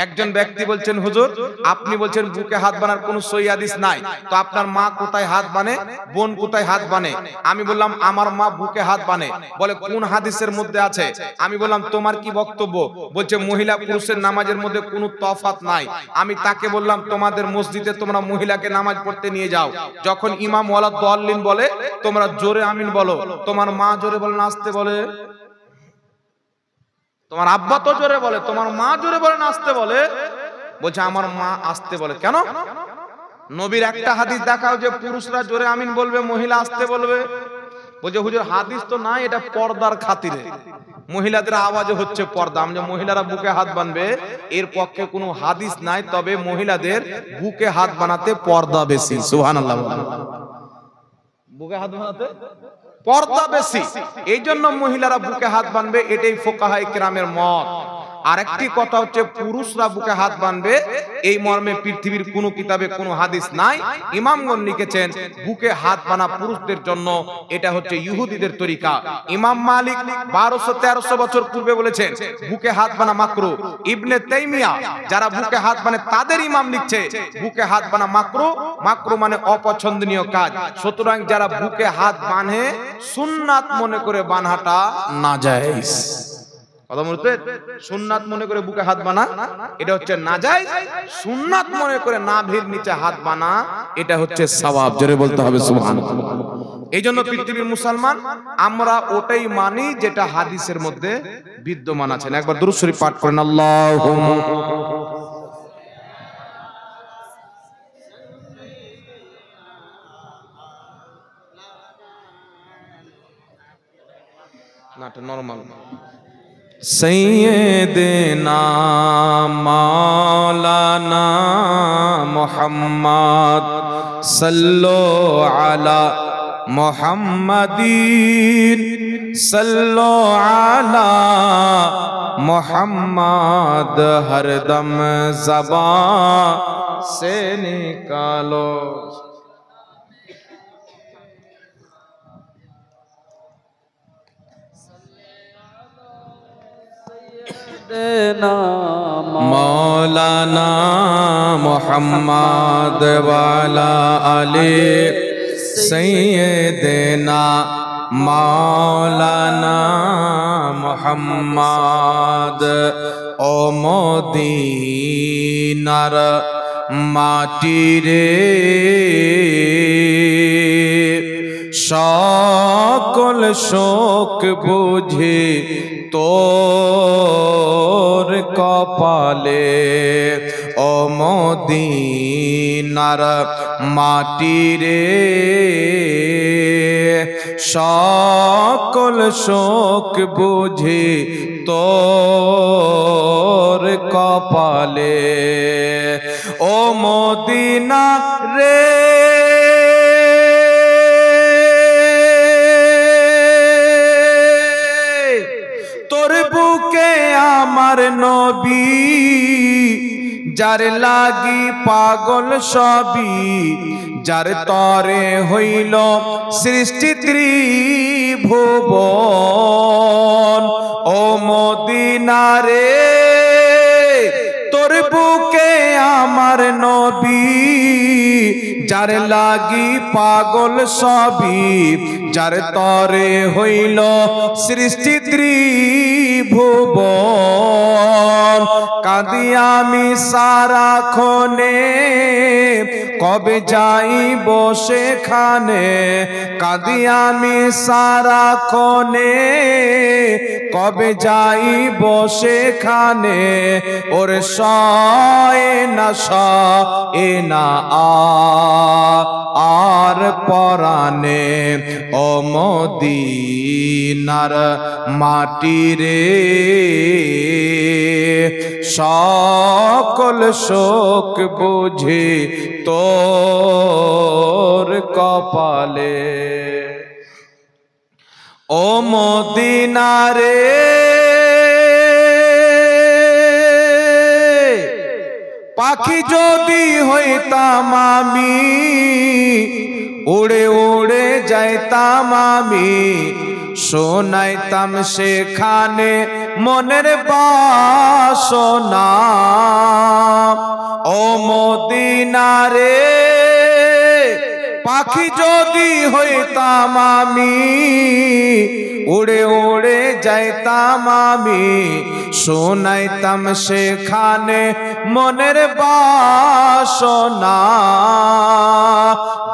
একজন ব্যক্তি বলছেন, হুজুর আপনি বলছেন বুকে হাত বানার কোনো সহিহ হাদিস নাই, তো আপনার মা কোথায় হাত বানে, বোন কোথায় হাত বানে? আমি বললাম আমার মা বুকে হাত বানে। বলে কোন হাদিসের মধ্যে আছে? আমি বললাম তোমার কি বক্তব্য? বলছে মহিলা পুরুষের নামাজের মধ্যে কোনো তফাত নাই। আমি তাকে বললাম তোমাদের মসজিদে তোমরা মহিলাকে নামাজ পড়তে নিয়ে যাও, যখন ইমাম ওয়ালা দাল্লিন বলে তোমরা জোরে আমিন বলো। তোমার মা জোরে বলে না আসতে বলে? তোমার আব্বা তো জোরে বলে, তোমার মা জোরে বলে না আসতে বলে? বলছে আমার মা আসতে বলে। কেন? নবীর একটা হাদিস দেখাও যে পুরুষরা জোরে আমিন বলবে, মহিলা আসতে বলবে। বলছে হুজুর হাদিস তো নাই, এটা পর্দার খাতিরে মহিলাদের আওয়াজে হচ্ছে পর্দা। আমি যে মহিলারা বুকে হাত বাঁধবে এর পক্ষে কোনো হাদিস নাই, তবে মহিলাদের বুকে হাত বানাতে পর্দা বেশি। সুবহানাল্লাহ। বুকে হাত বানাতে পর্দা বেশি, এই জন্য মহিলারা বুকে হাত বাঁধবে, এটাই ফুকাহায়ে কেরামের মত। আরেকটি কথা হচ্ছে পুরুষরা বুকে হাত বাঁধবে, এই মর্মে পৃথিবীর কোন কিতাবে কোন হাদিস নাই। ইমামগণ লিখেছেন বুকে হাত বানা পুরুষদের জন্য, এটা হচ্ছে ইহুদিদের তরিকা। ইমাম মালিক 1200-1300 বছর পূর্বে বলেছেন বুকে হাত বানা মাকরু। ইবনে তাইমিয়া যারা বুকে হাত বানে তাদের ইমাম লিখছে বুকে হাত বানা মাকরু। মাকরু মানে অপছন্দনীয় কাজ। সুতরাং যারা বুকে হাত বাঁধে সুন্নাত মনে করে বাঁধাটা নাজায়েজ। সুন্নাত মনে করে বুকে হাত বানা এটা হচ্ছে নাজায়েজ, সুন্নাত মনে করে নাভির নিচে হাত বানা এটা হচ্ছে সওয়াব। জোরে বলতে হবে সুবহানাল্লাহ। এই জন্য পৃথিবীর মুসলমান আমরা ওটাই মানি যেটা হাদিসের মধ্যে বিদ্যমান আছে। একবার দুরূদ শরীফ পাঠ করেন, আল্লাহুম্মা না, এটা নরমাল। সৈয়দনা মাওলানা মুহাম্মদ সাল্লাল্লাহু আলা মুহাম্মাদিন সাল্লাল্লাহু আলা মুহাম্মদ হরদম ज़बान से निकालो। मौलाना मुहम्मद वाला अली सैयदना मौलाना मुहम्मद ओ मदीनार माटी रे সকল শোক বুঝে তোর কপালে, ও মদিনার মাটি রে সকল শোক বুঝে তোর কপালে, ও মদিনা রে আমার নবী যার লাগি পাগল সবই, যার তরে হইল সৃষ্টি ত্রিভুবন, ও মদিনা রে তোর বুকে আমার নবী যার লাগি পাগল সবই, যার তরে হইল সৃষ্টি ত্রিভুবন, কাঁদি আমি সারাক্ষণে কবে যাইব সেখানে, কাঁদি আমি সারাক্ষণে কবে যাইব সেখানে, ওর সয় না আর পরানে, ও মদিনার মাটি রে সকল শোক বুঝে তোর কপালে, ও মদিনা রে পাখি যদি হইতাম আমি উড়ে উড়ে যাইতাম আমি, শোনাইতাম সেখানে মনের বাসনা, ও মদিনা রে পাখি যদি হইতাম আমি উড়ে উড়ে যাইতাম আমি, শোনাইতাম সেখানে মনের বাসনা,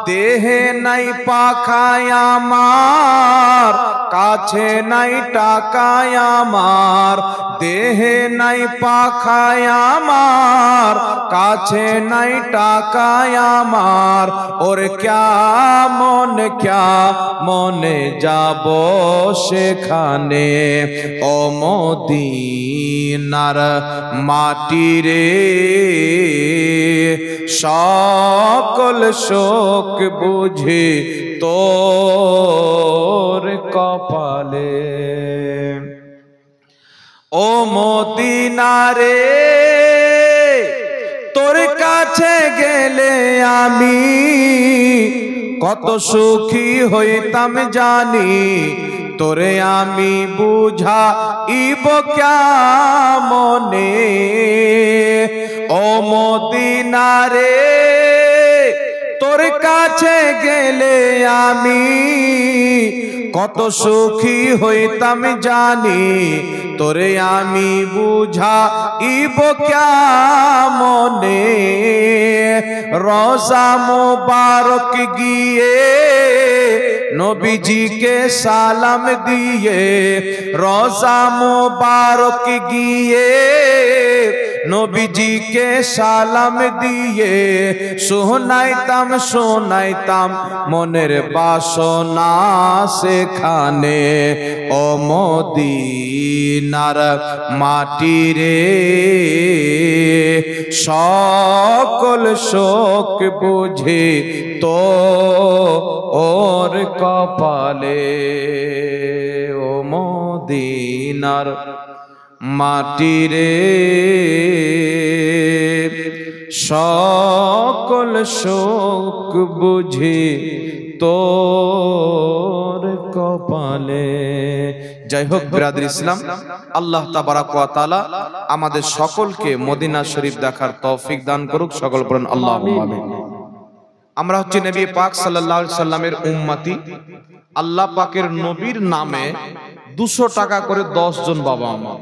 দেহে নাই পাখায় আমার কাছে নাই টাকায় আমার, দেহে নাই পাখায় আমার, কাছে নাই টাকায় আমার, ওর ক্যা মনে যাব সেখানে, ও মদিনার মাটি রে, সকল শোক বুঝি তোর কপালে। ও মদিনা রে, তোর কাছে গেলে আমি কত সুখী হইতাম জানি, তোরে আমি বুঝাইব কেমনে। ও মদিনা রে, তোর কাছে গেলে আমি কত সুখী হইতাম জানি, তোরে আমি বুঝাইব কেমনে। রোজা মুবারক গিয়ে নবীজিকে সালাম দিয়ে, রোজা মুবারক গিয়ে নবীজিকে সালাম দিয়ে, শোনাইতাম মনের বাসনা সেখানে। ও মদিনার মাটি রে, সকল শোক বুঝে তো ওর কপালে। ও মদিনার মাটি রে, সকল শোক বুঝে তোর কপালে। যাই হোক বিরাদর ইসলাম, আল্লাহ তাবারাক ওয়া তাআলা আমাদের সকলকে মদিনা শরীফ দেখার তৌফিক দান করুক। সকল বলেন আল্লাহুম্মা আমিন। আমরা হচ্ছে নবী পাক সাল্লাল্লাহু আলাইহি সাল্লামের উম্মতি। আল্লাহ পাকের নবীর নামে 200 টাকা করে 10 জন বাবা মা,